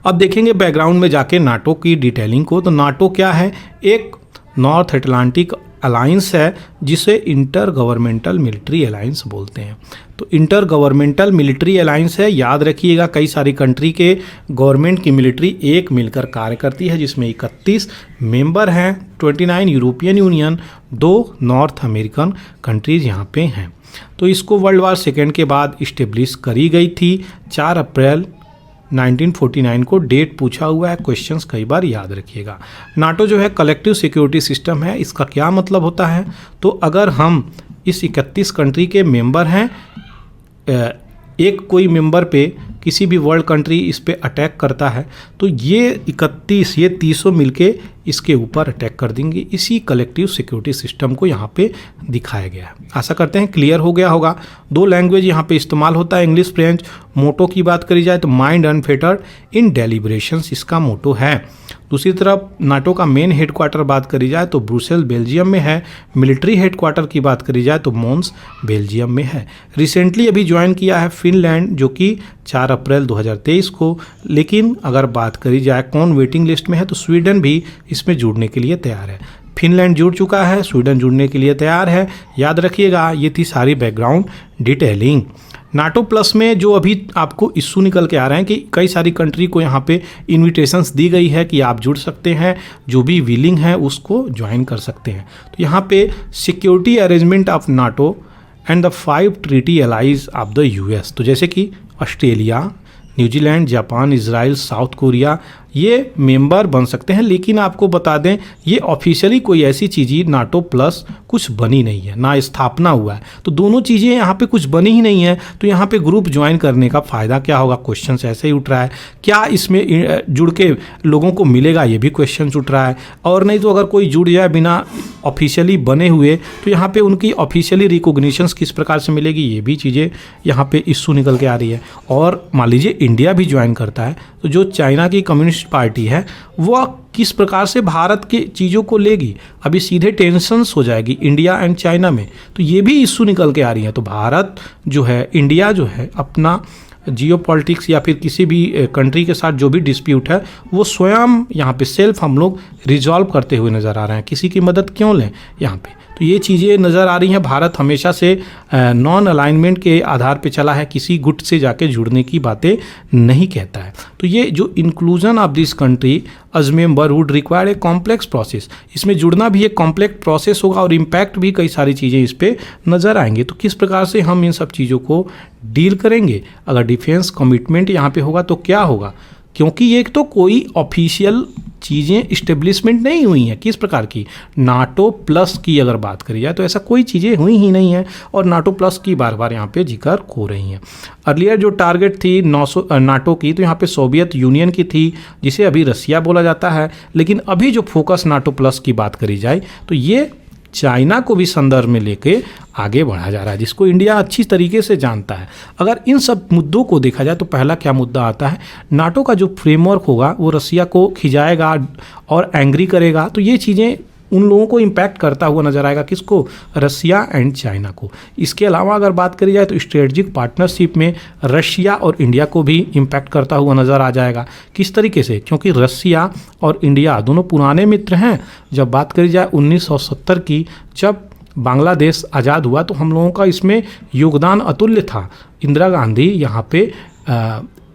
Speaker 1: अब देखेंगे बैकग्राउंड में जाके नाटो की डिटेलिंग को। तो नाटो क्या है? एक नॉर्थ अटलांटिक अलायंस है जिसे इंटर गवर्नमेंटल मिलिट्री अलायंस बोलते हैं। तो इंटर गवर्नमेंटल मिलिट्री अलायंस है, याद रखिएगा कई सारी कंट्री के गवर्नमेंट की मिलिट्री एक मिलकर कार्य करती है, जिसमें 31 मेंबर हैं, 29 European union, 2 north American countries यहाँ पे हैं। तो इसको वर्ल्ड वार सेकेंड के बाद इस्टेब्लिश करी गई थी 4 अप्रैल 1949 को। डेट पूछा हुआ है, क्वेश्चंस कई बार याद रखिएगा। नाटो जो है कलेक्टिव सिक्योरिटी सिस्टम है। इसका क्या मतलब होता है? तो अगर हम इस 31 कंट्री के मेंबर हैं, एक कोई मेंबर पे किसी भी वर्ल्ड कंट्री इस पे अटैक करता है, तो ये 31 ये 300 मिलके इसके ऊपर अटैक कर देंगे। इसी कलेक्टिव सिक्योरिटी सिस्टम को यहाँ पे दिखाया गया है। आशा करते हैं क्लियर हो गया होगा। 2 लैंग्वेज यहाँ पे इस्तेमाल होता है, इंग्लिश फ्रेंच। मोटो की बात करी जाए तो माइंड अनफेटर्ड इन डेलिब्रेशंस इसका मोटो है। दूसरी तरफ नाटो का मेन हेडक्वार्टर बात करी जाए तो ब्रुसेल बेल्जियम में है। मिलिट्री हेडक्वार्टर की बात करी जाए तो मोन्स बेल्जियम में है। रिसेंटली अभी ज्वाइन किया है फिनलैंड, जो कि 4 अप्रैल 2023 को। लेकिन अगर बात करी जाए कौन वेटिंग लिस्ट में है, तो स्वीडन भी इसमें जुड़ने के लिए तैयार है। फिनलैंड जुड़ चुका है, स्वीडन जुड़ने के लिए तैयार है। याद रखिएगा, ये थी सारी बैकग्राउंड डिटेलिंग। नाटो प्लस में जो अभी आपको इशू निकल के आ रहे हैं कि कई सारी कंट्री को यहाँ पे इनविटेशंस दी गई है कि आप जुड़ सकते हैं, जो भी विलिंग है उसको ज्वाइन कर सकते हैं। तो यहाँ पे security arrangement of NATO and the 5 treaty allies of the US. तो जैसे कि Australia, New Zealand, Japan, Israel, south Korea ये मेंबर बन सकते हैं, लेकिन आपको बता दें ये ऑफिशियली कोई ऐसी चीज़ ही नाटो प्लस कुछ बनी नहीं है, ना स्थापना हुआ है। तो दोनों चीज़ें यहाँ पे कुछ बनी ही नहीं है, तो यहाँ पे ग्रुप ज्वाइन करने का फ़ायदा क्या होगा, क्वेश्चन ऐसे ही उठ रहा है। क्या इसमें जुड़ के लोगों को मिलेगा, ये भी क्वेश्चन उठ रहा है। और नहीं तो अगर कोई जुड़ जाए बिना ऑफिशियली बने हुए तो यहाँ पे उनकी ऑफिशियली रिकॉग्निशंस किस प्रकार से मिलेगी, ये भी चीज़ें यहाँ पे इशू निकल के आ रही है। और मान लीजिए इंडिया भी ज्वाइन करता है तो जो चाइना की कम्युनिस्ट पार्टी है वह किस प्रकार से भारत के चीज़ों को लेगी, अभी सीधे टेंशन्स हो जाएगी इंडिया एंड चाइना में, तो ये भी इशू निकल के आ रही है। तो भारत जो है, इंडिया जो है, अपना जियो पॉलिटिक्स या फिर किसी भी कंट्री के साथ जो भी डिस्प्यूट है वो स्वयं यहाँ पे सेल्फ हम लोग रिजॉल्व करते हुए नज़र आ रहे हैं, किसी की मदद क्यों लें यहाँ पे। तो ये चीज़ें नज़र आ रही हैं। भारत हमेशा से नॉन अलाइनमेंट के आधार पे चला है, किसी गुट से जाके जुड़ने की बातें नहीं कहता है। तो ये जो inclusion of this country as member would require a complex process, इसमें जुड़ना भी एक कॉम्प्लेक्स प्रोसेस होगा और इम्पैक्ट भी कई सारी चीज़ें इस पर नज़र आएंगे। तो किस प्रकार से हम इन सब चीज़ों को डील करेंगे, अगर डिफेंस कमिटमेंट यहाँ पे होगा तो क्या होगा, क्योंकि ये एक तो कोई ऑफिशियल चीज़ें इस्टेब्लिशमेंट नहीं हुई हैं। किस प्रकार की, नाटो प्लस की अगर बात करी जाए तो ऐसा कोई चीज़ें हुई ही नहीं है, और नाटो प्लस की बार बार यहाँ पे जिक्र हो रही हैं। अर्लियर जो टारगेट थी नाटो की, तो यहाँ पे सोवियत यूनियन की थी, जिसे अभी रसिया बोला जाता है। लेकिन अभी जो फोकस नाटो प्लस की बात करी जाए तो ये चाइना को भी संदर्भ में लेके आगे बढ़ा जा रहा है, जिसको इंडिया अच्छी तरीके से जानता है। अगर इन सब मुद्दों को देखा जाए तो पहला क्या मुद्दा आता है, नाटो का जो फ्रेमवर्क होगा वो रसिया को खिंचाएगा और एंग्री करेगा। तो ये चीज़ें उन लोगों को इम्पैक्ट करता हुआ नजर आएगा, किसको, रसिया एंड चाइना को। इसके अलावा अगर बात करी जाए तो स्ट्रेटजिक पार्टनरशिप में रशिया और इंडिया को भी इम्पैक्ट करता हुआ नज़र आ जाएगा। किस तरीके से, क्योंकि रसिया और इंडिया दोनों पुराने मित्र हैं। जब बात करी जाए 1970 की, जब बांग्लादेश आज़ाद हुआ तो हम लोगों का इसमें योगदान अतुल्य था। इंदिरा गांधी यहाँ पे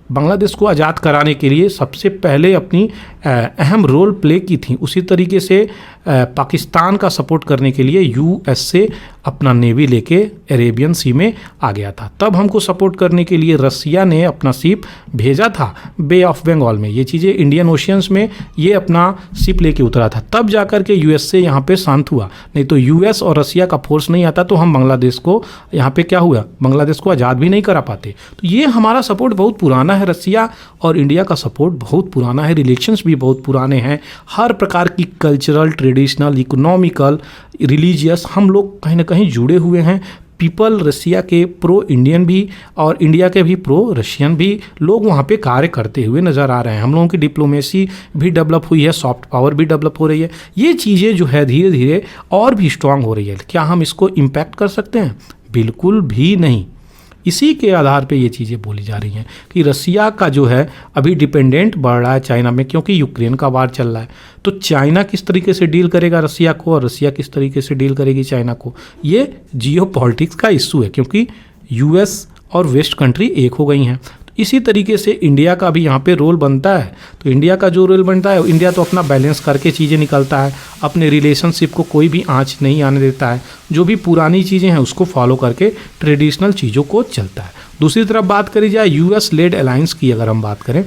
Speaker 1: बांग्लादेश को आज़ाद कराने के लिए सबसे पहले अपनी अहम रोल प्ले की थी। उसी तरीके से पाकिस्तान का सपोर्ट करने के लिए यूएस से अपना नेवी लेके अरेबियन सी में आ गया था। तब हमको सपोर्ट करने के लिए रसिया ने अपना शिप भेजा था बे ऑफ बंगाल में, ये चीज़ें इंडियन ओशियंस में ये अपना शिप लेके उतरा था। तब जाकर के यूएस से यहाँ पे शांत हुआ, नहीं तो यूएस और रसिया का फोर्स नहीं आता तो हम बांग्लादेश को यहाँ पे क्या हुआ, बांग्लादेश को आज़ाद भी नहीं करा पाते। तो ये हमारा सपोर्ट बहुत पुराना है, रसिया और इंडिया का सपोर्ट बहुत पुराना है, रिलेशंस भी बहुत पुराने हैं। हर प्रकार की कल्चरल, ट्रेडिशनल, इकोनॉमिकल, रिलीजियस हम लोग कहीं ना कहीं जुड़े हुए हैं। पीपल रसिया के प्रो इंडियन भी और इंडिया के भी प्रो रशियन भी लोग वहाँ पे कार्य करते हुए नज़र आ रहे हैं। हम लोगों की डिप्लोमेसी भी डेवलप हुई है, सॉफ्ट पावर भी डेवलप हो रही है। ये चीज़ें जो है धीरे धीरे और भी स्ट्रांग हो रही है। क्या हम इसको इम्पैक्ट कर सकते हैं? बिल्कुल भी नहीं। इसी के आधार पे ये चीज़ें बोली जा रही हैं कि रसिया का जो है अभी डिपेंडेंट बढ़ रहा है चाइना में, क्योंकि यूक्रेन का वार चल रहा है। तो चाइना किस तरीके से डील करेगा रसिया को और रसिया किस तरीके से डील करेगी चाइना को, ये जियो पॉलिटिक्स का इशू है, क्योंकि यूएस और वेस्ट कंट्री एक हो गई हैं। इसी तरीके से इंडिया का भी यहाँ पे रोल बनता है। तो इंडिया का जो रोल बनता है, इंडिया तो अपना बैलेंस करके चीज़ें निकलता है, अपने रिलेशनशिप को कोई भी आंच नहीं आने देता है, जो भी पुरानी चीज़ें हैं उसको फॉलो करके ट्रेडिशनल चीज़ों को चलता है। दूसरी तरफ बात करी जाए यूएस लेड अलायंस की, अगर हम बात करें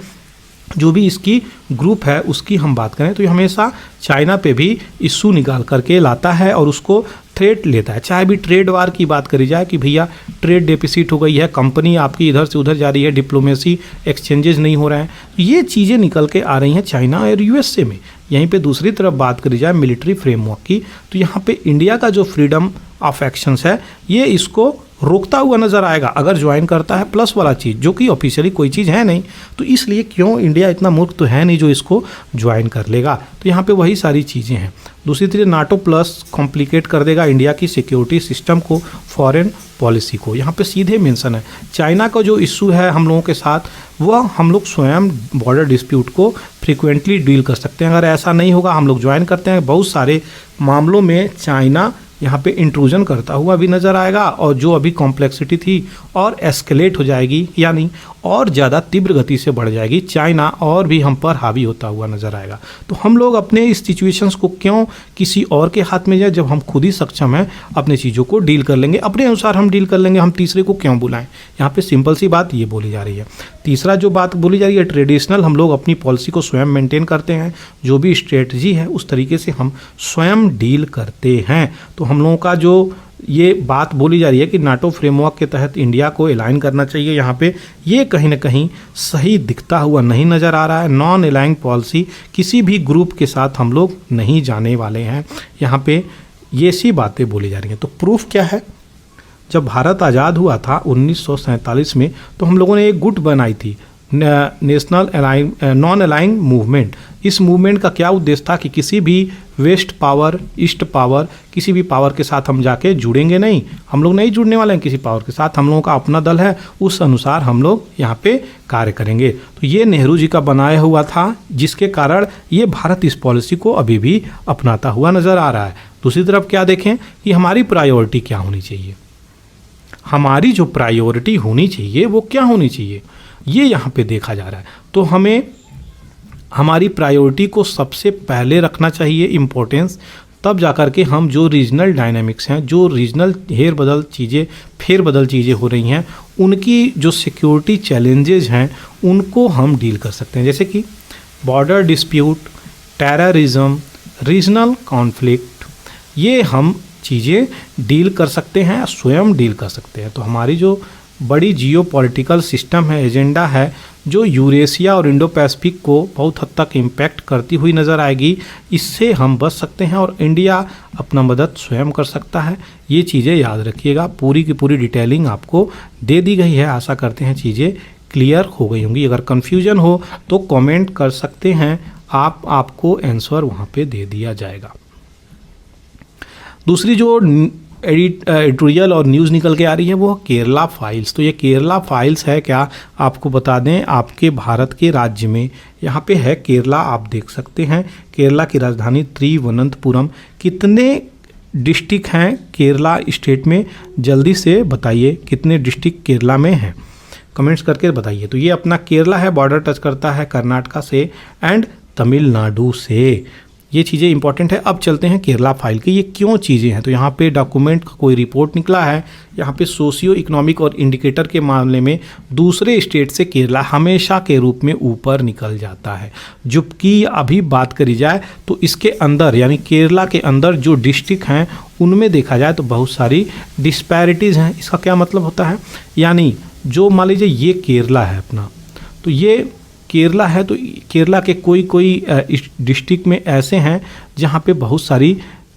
Speaker 1: जो भी इसकी ग्रुप है उसकी हम बात करें तो ये हमेशा चाइना पे भी इशू निकाल करके लाता है और उसको थ्रेट लेता है। चाहे भी ट्रेड वार की बात करी जाए कि भैया ट्रेड डेफिसिट हो गई है, कंपनी आपकी इधर से उधर जा रही है, डिप्लोमेसी एक्सचेंजेस नहीं हो रहे हैं, ये चीज़ें निकल के आ रही हैं चाइना और यूएसए में। यहीं पे दूसरी तरफ बात करी जाए मिलिट्री फ्रेमवर्क की, तो यहाँ पे इंडिया का जो फ्रीडम ऑफ एक्शंस है ये इसको रोकता हुआ नज़र आएगा अगर ज्वाइन करता है प्लस वाला चीज़, जो कि ऑफिशियली कोई चीज़ है नहीं। तो इसलिए क्यों इंडिया इतना मूर्ख तो है नहीं जो इसको ज्वाइन कर लेगा। तो यहाँ पे वही सारी चीज़ें हैं। दूसरी तरफ नाटो प्लस कॉम्प्लिकेट कर देगा इंडिया की सिक्योरिटी सिस्टम को, फॉरेन पॉलिसी को। यहाँ पे सीधे मेंशन है चाइना का जो इशू है हम लोगों के साथ, वह हम लोग स्वयं बॉर्डर डिस्प्यूट को फ्रिक्वेंटली डील कर सकते हैं। अगर ऐसा नहीं होगा, हम लोग ज्वाइन करते हैं, बहुत सारे मामलों में चाइना यहाँ पे इंट्रूजन करता हुआ भी नज़र आएगा और जो अभी कॉम्प्लेक्सिटी थी और एस्केलेट हो जाएगी या नहीं। और ज़्यादा तीव्र गति से बढ़ जाएगी, चाइना और भी हम पर हावी होता हुआ नजर आएगा। तो हम लोग अपने इस सिचुएशंस को क्यों किसी और के हाथ में जाए, जब हम खुद ही सक्षम हैं अपने चीज़ों को डील कर लेंगे, अपने अनुसार हम डील कर लेंगे, हम तीसरे को क्यों बुलाएं। यहाँ पे सिंपल सी बात ये बोली जा रही है। तीसरा जो बात बोली जा रही है, ट्रेडिशनल, हम लोग अपनी पॉलिसी को स्वयं मेंटेन करते हैं, जो भी स्ट्रेटजी है उस तरीके से हम स्वयं डील करते हैं। तो हम लोगों का जो ये बात बोली जा रही है कि नाटो फ्रेमवर्क के तहत इंडिया को अलाइन करना चाहिए, यहाँ पे ये कहीं ना कहीं सही दिखता हुआ नहीं नज़र आ रहा है। नॉन अलाइंग पॉलिसी किसी भी ग्रुप के साथ हम लोग नहीं जाने वाले हैं, यहाँ पे ये सी बातें बोली जा रही हैं। तो प्रूफ क्या है, जब भारत आज़ाद हुआ था 1947 में, तो हम लोगों ने एक गुट बनाई थी, नेशनल नॉन अलाइंग मूवमेंट। इस मूवमेंट का क्या उद्देश्य था कि किसी भी वेस्ट पावर, ईस्ट पावर, किसी भी पावर के साथ हम जाके जुड़ेंगे नहीं, हम लोग नहीं जुड़ने वाले हैं किसी पावर के साथ, हम लोगों का अपना दल है, उस अनुसार हम लोग यहाँ पे कार्य करेंगे। तो ये नेहरू जी का बनाया हुआ था, जिसके कारण ये भारत इस पॉलिसी को अभी भी अपनाता हुआ नज़र आ रहा है। दूसरी तरफ क्या देखें कि हमारी प्रायोरिटी क्या होनी चाहिए, हमारी जो प्रायोरिटी होनी चाहिए वो क्या होनी चाहिए, ये यहाँ पे देखा जा रहा है। तो हमें हमारी प्रायोरिटी को सबसे पहले रखना चाहिए इम्पोर्टेंस, तब जाकर के हम जो रीजनल डायनामिक्स हैं, जो रीजनल फेरबदल चीज़ें हो रही हैं, उनकी जो सिक्योरिटी चैलेंजेस हैं उनको हम डील कर सकते हैं। जैसे कि border dispute, terrorism, regional conflict, ये हम चीज़ें डील कर सकते हैं, स्वयं डील कर सकते हैं। तो हमारी जो बड़ी जियो पॉलिटिकल सिस्टम है, एजेंडा है, जो यूरेशिया और इंडो पैसिफिक को बहुत हद तक इम्पैक्ट करती हुई नज़र आएगी, इससे हम बच सकते हैं और इंडिया अपना मदद स्वयं कर सकता है। ये चीज़ें याद रखिएगा, पूरी की पूरी डिटेलिंग आपको दे दी गई है। आशा करते हैं चीज़ें क्लियर हो गई होंगी। अगर कन्फ्यूजन हो तो कमेंट कर सकते हैं आप, आपको आंसर वहाँ पे दे दिया जाएगा। दूसरी जो एडिटोरियल और न्यूज़ निकल के आ रही है वो केरला फाइल्स। तो ये केरला फाइल्स है क्या, आपको बता दें, आपके भारत के राज्य में यहाँ पे है केरला, आप देख सकते हैं। केरला की राजधानी तिरुवनंतपुरम। कितने डिस्ट्रिक्ट हैं केरला स्टेट में, जल्दी से बताइए कितने डिस्ट्रिक्ट केरला में हैं, कमेंट्स करके बताइए। तो ये अपना केरला है, बॉर्डर टच करता है कर्नाटका से एंड तमिलनाडु से। ये चीज़ें इंपॉर्टेंट है। अब चलते हैं केरला फाइल की, ये क्यों चीज़ें हैं। तो यहाँ पे डॉक्यूमेंट का कोई रिपोर्ट निकला है, यहाँ पे सोशियो इकोनॉमिक और इंडिकेटर के मामले में दूसरे स्टेट से केरला हमेशा के रूप में ऊपर निकल जाता है। जबकि अभी बात करी जाए तो इसके अंदर यानी केरला के अंदर जो डिस्ट्रिक्ट हैं उनमें देखा जाए तो बहुत सारी डिस्पैरिटीज़ हैं। इसका क्या मतलब होता है, यानी जो मान लीजिए ये केरला है अपना, तो ये केरला है, तो केरला के कोई डिस्ट्रिक्ट में ऐसे हैं जहाँ पे बहुत सारी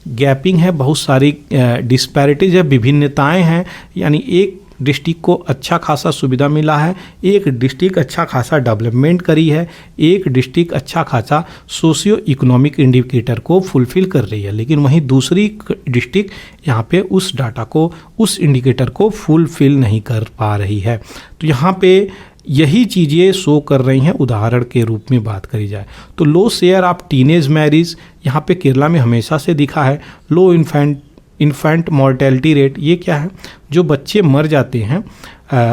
Speaker 1: गैपिंग है, बहुत सारी डिस्पैरिटीज़ है, विभिन्नताएं हैं। यानी एक डिस्ट्रिक्ट को अच्छा खासा सुविधा मिला है, एक डिस्ट्रिक्ट अच्छा खासा डेवलपमेंट करी है, एक डिस्ट्रिक्ट अच्छा खासा सोशियो इकोनॉमिक इंडिकेटर को फुलफ़िल कर रही है, लेकिन वहीं दूसरी डिस्ट्रिक्ट यहाँ पे उस डाटा को, उस इंडिकेटर को फुलफ़िल नहीं कर पा रही है। तो यहाँ पे यही चीज़ें शो कर रही हैं। उदाहरण के रूप में बात करी जाए तो लो शेयर ऑफ टीनेज मैरिज यहाँ पे केरला में हमेशा से दिखा है। लो इन्फेंट मॉर्टेलिटी रेट, ये क्या है, जो बच्चे मर जाते हैं,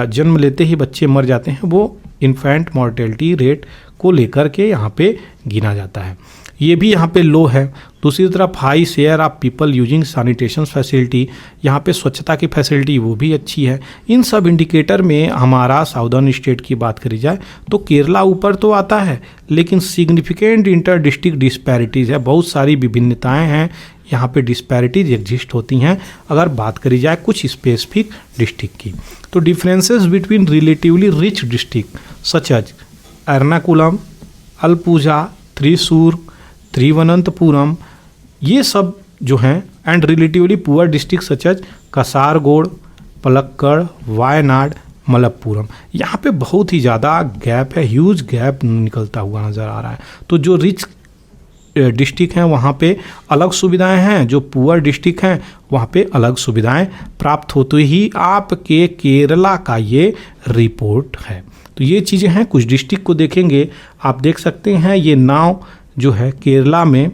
Speaker 1: जन्म लेते ही बच्चे मर जाते हैं, वो इन्फेंट मॉर्टेलिटी रेट को लेकर के यहाँ पे गिना जाता है, ये भी यहाँ पे लो है। दूसरी तरफ high share of people using sanitation facility, यहाँ पे स्वच्छता की फैसिलिटी वो भी अच्छी है। इन सब इंडिकेटर में हमारा साउदर्न स्टेट की बात करी जाए तो केरला ऊपर तो आता है, लेकिन सिग्निफिकेंट इंटर डिस्ट्रिक्ट डिस्पैरिटीज़ है, बहुत सारी विभिन्नताएं हैं, यहाँ पे डिस्पैरिटीज एग्जिस्ट होती हैं अगर बात करी जाए कुछ स्पेसिफिक डिस्ट्रिक्ट की। तो differences between relatively rich district such as Ernakulam, Alappuzha, Thrissur, Thiruvananthapuram, ये सब जो हैं, and relatively poor district such as Kasaragod, Palakkad, Wayanad, Malappuram, यहाँ पे बहुत ही ज़्यादा गैप है, ह्यूज गैप निकलता हुआ नज़र आ रहा है। तो जो रिच डिस्ट्रिक्ट हैं वहाँ पे अलग सुविधाएं हैं, जो पुअर डिस्ट्रिक्ट हैं वहाँ पे अलग सुविधाएं प्राप्त होती ही आपके केरला का ये रिपोर्ट है। तो ये चीज़ें हैं, कुछ डिस्ट्रिक्ट को देखेंगे आप देख सकते हैं। ये नाव जो है केरला में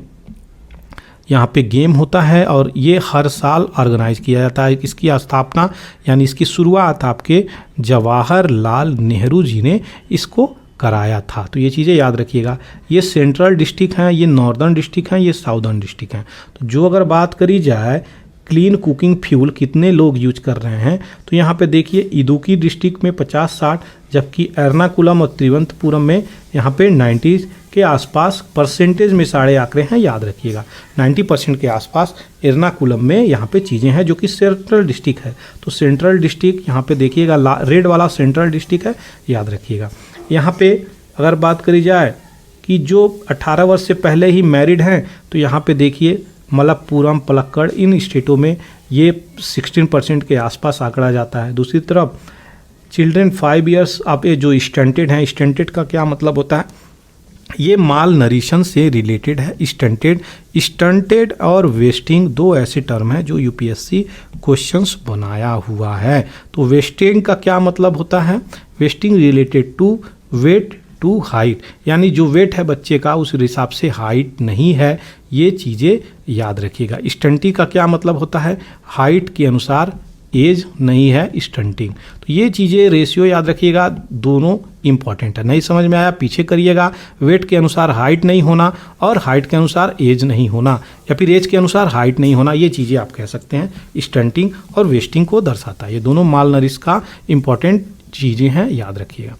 Speaker 1: यहाँ पे गेम होता है और ये हर साल ऑर्गेनाइज किया जाता है। इसकी स्थापना यानी इसकी शुरुआत आपके जवाहरलाल नेहरू जी ने इसको कराया था। तो ये चीज़ें याद रखिएगा। ये सेंट्रल डिस्ट्रिक्ट हैं, ये नॉर्दर्न डिस्ट्रिक्ट हैं, ये साउदर्न डिस्ट्रिक्ट हैं। तो जो अगर बात करी जाए क्लीन कुकिंग फ्यूल कितने लोग यूज कर रहे हैं, तो यहाँ पे देखिए इदुक्की डिस्ट्रिक्ट में 50-60, जबकि एर्नाकुलम और तिरुवनंतपुरम में यहाँ पे 90 के आसपास परसेंटेज में सारे आंकड़े हैं, याद रखिएगा। 90% के आसपास एर्नाकुलम में यहाँ पे चीज़ें हैं जो कि सेंट्रल डिस्ट्रिक्ट है। तो सेंट्रल डिस्ट्रिक्ट यहाँ पे देखिएगा रेड वाला सेंट्रल डिस्ट्रिक्ट है, याद रखिएगा। यहाँ पे अगर बात करी जाए कि जो 18 वर्ष से पहले ही मैरिड हैं, तो यहाँ पे देखिए मलप्पुरम, पलक्कड़, इन स्टेटों में ये 16% के आसपास आंकड़ा जाता है। दूसरी तरफ चिल्ड्रेन 5 ईयर्स आप ये जो स्टंटेड हैं, स्टंटेड का क्या मतलब होता है, ये माल नरिशन से रिलेटेड है। स्टंटेड और वेस्टिंग 2 ऐसे टर्म हैं जो यूपीएससी क्वेश्चंस बनाया हुआ है। तो वेस्टिंग का क्या मतलब होता है, wasting related to weight to height, यानी जो वेट है बच्चे का उस हिसाब से हाइट नहीं है, ये चीज़ें याद रखिएगा। स्टंटिंग का क्या मतलब होता है, हाइट के अनुसार एज नहीं है स्टंटिंग। तो ये चीज़ें रेशियो याद रखिएगा, दोनों इंपॉर्टेंट है। नहीं समझ में आया पीछे करिएगा। वेट के अनुसार हाइट नहीं होना और हाइट के अनुसार एज नहीं होना, या फिर एज के अनुसार हाइट नहीं होना, ये चीज़ें आप कह सकते हैं स्टंटिंग और वेस्टिंग को दर्शाता है। ये दोनों माल नरिश का इंपॉर्टेंट चीज़ें हैं, याद रखिएगा।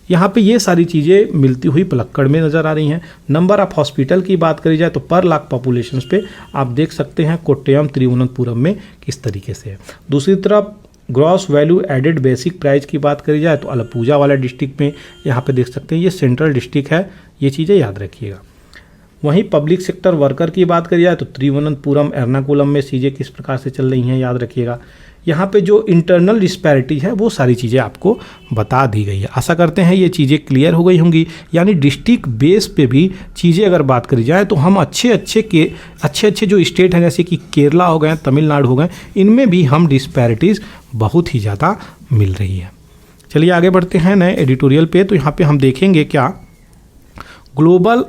Speaker 1: यहाँ पे ये सारी चीज़ें मिलती हुई पलक्कड़ में नज़र आ रही हैं। नंबर ऑफ हॉस्पिटल की बात करी जाए तो पर लाख पॉपुलेशन पे आप देख सकते हैं कोट्टयम, तिरुवनंतपुरम में किस तरीके से है। दूसरी तरफ gross value added basic price की बात करी जाए तो अलपुजा वाला डिस्ट्रिक्ट में यहाँ पे देख सकते हैं, ये सेंट्रल डिस्ट्रिक्ट है, ये चीज़ें याद रखिएगा। वहीं पब्लिक सेक्टर वर्कर की बात करी जाए तो तिरुवनंतपुरम, एर्नाकुलम में चीज़ें किस प्रकार से चल रही हैं, याद रखिएगा। यहाँ पे जो इंटरनल डिस्पैरिटी है वो सारी चीज़ें आपको बता दी गई है। आशा करते हैं ये चीज़ें क्लियर हो गई होंगी। यानी डिस्ट्रिक्ट बेस पे भी चीज़ें अगर बात करी जाए तो हम अच्छे अच्छे जो स्टेट हैं जैसे कि केरला हो गए, तमिलनाडु हो गए, इनमें भी हम डिस्पैरिटीज़ बहुत ही ज़्यादा मिल रही है। चलिए आगे बढ़ते हैं नए एडिटोरियल पे। तो यहाँ पे हम देखेंगे क्या ग्लोबल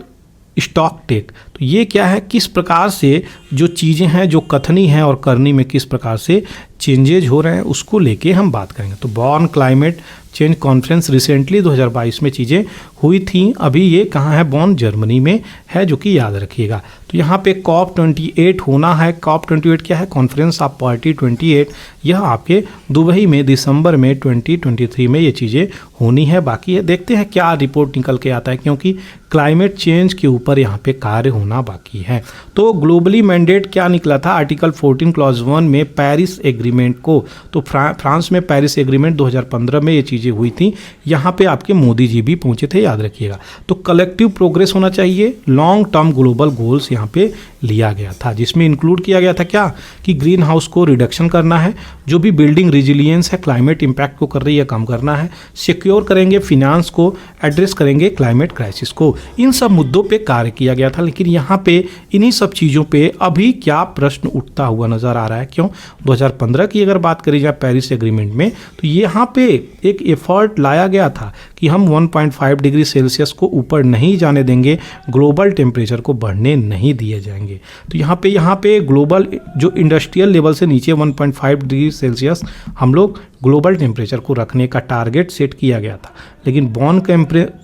Speaker 1: स्टॉक टेक, तो ये क्या है, किस प्रकार से जो चीज़ें हैं जो कथनी है और करनी में किस प्रकार से चेंजेज हो रहे हैं उसको लेके हम बात करेंगे। तो born climate change conference recently 2022 में चीज़ें हुई थी। अभी ये कहाँ है, बॉर्न जर्मनी में है, जो कि याद रखिएगा। तो यहाँ पे COP28 होना है। COP28 क्या है, कॉन्फ्रेंस ऑफ पार्टी 28, यह आपके दुबई में दिसंबर में 2023 में ये चीज़ें होनी है। बाकी है देखते हैं क्या रिपोर्ट निकल के आता है, क्योंकि क्लाइमेट चेंज के ऊपर यहाँ पे कार्य होना बाकी है। तो ग्लोबली मैंडेट क्या निकला था, आर्टिकल 14 क्लॉज 1 में पेरिस एग्रीमेंट को, तो फ्रांस में पेरिस एग्रीमेंट 2015 में ये चीज़ें हुई थी। यहाँ पे आपके मोदी जी भी पहुँचे थे, याद रखिएगा। तो कलेक्टिव प्रोग्रेस होना चाहिए, लॉन्ग टर्म ग्लोबल गोल्स यहाँ पे लिया गया था, जिसमें इंक्लूड किया गया था क्या कि ग्रीन हाउस को रिडक्शन करना है, जो भी बिल्डिंग रेजिलियंस है क्लाइमेट इंपैक्ट को कर रही है कम करना है, सिक्योर करेंगे फिनांस को, एड्रेस करेंगे क्लाइमेट क्राइसिस को, इन सब मुद्दों पे कार्य किया गया था। लेकिन यहाँ पे इन्हीं सब चीज़ों पे अभी क्या प्रश्न उठता हुआ नज़र आ रहा है, क्यों 2015 की अगर बात करी जाए पेरिस एग्रीमेंट में, तो यहाँ पे एक एफर्ट लाया गया था कि हम 1.5 डिग्री सेल्सियस को ऊपर नहीं जाने देंगे, ग्लोबल टेम्परेचर को बढ़ने नहीं दिए जाएंगे। तो यहाँ पे ग्लोबल जो इंडस्ट्रियल लेवल से नीचे 1.5 डिग्री सेल्सियस हम लोग ग्लोबल टेम्परेचर को रखने का टारगेट सेट किया गया था। लेकिन बॉर्न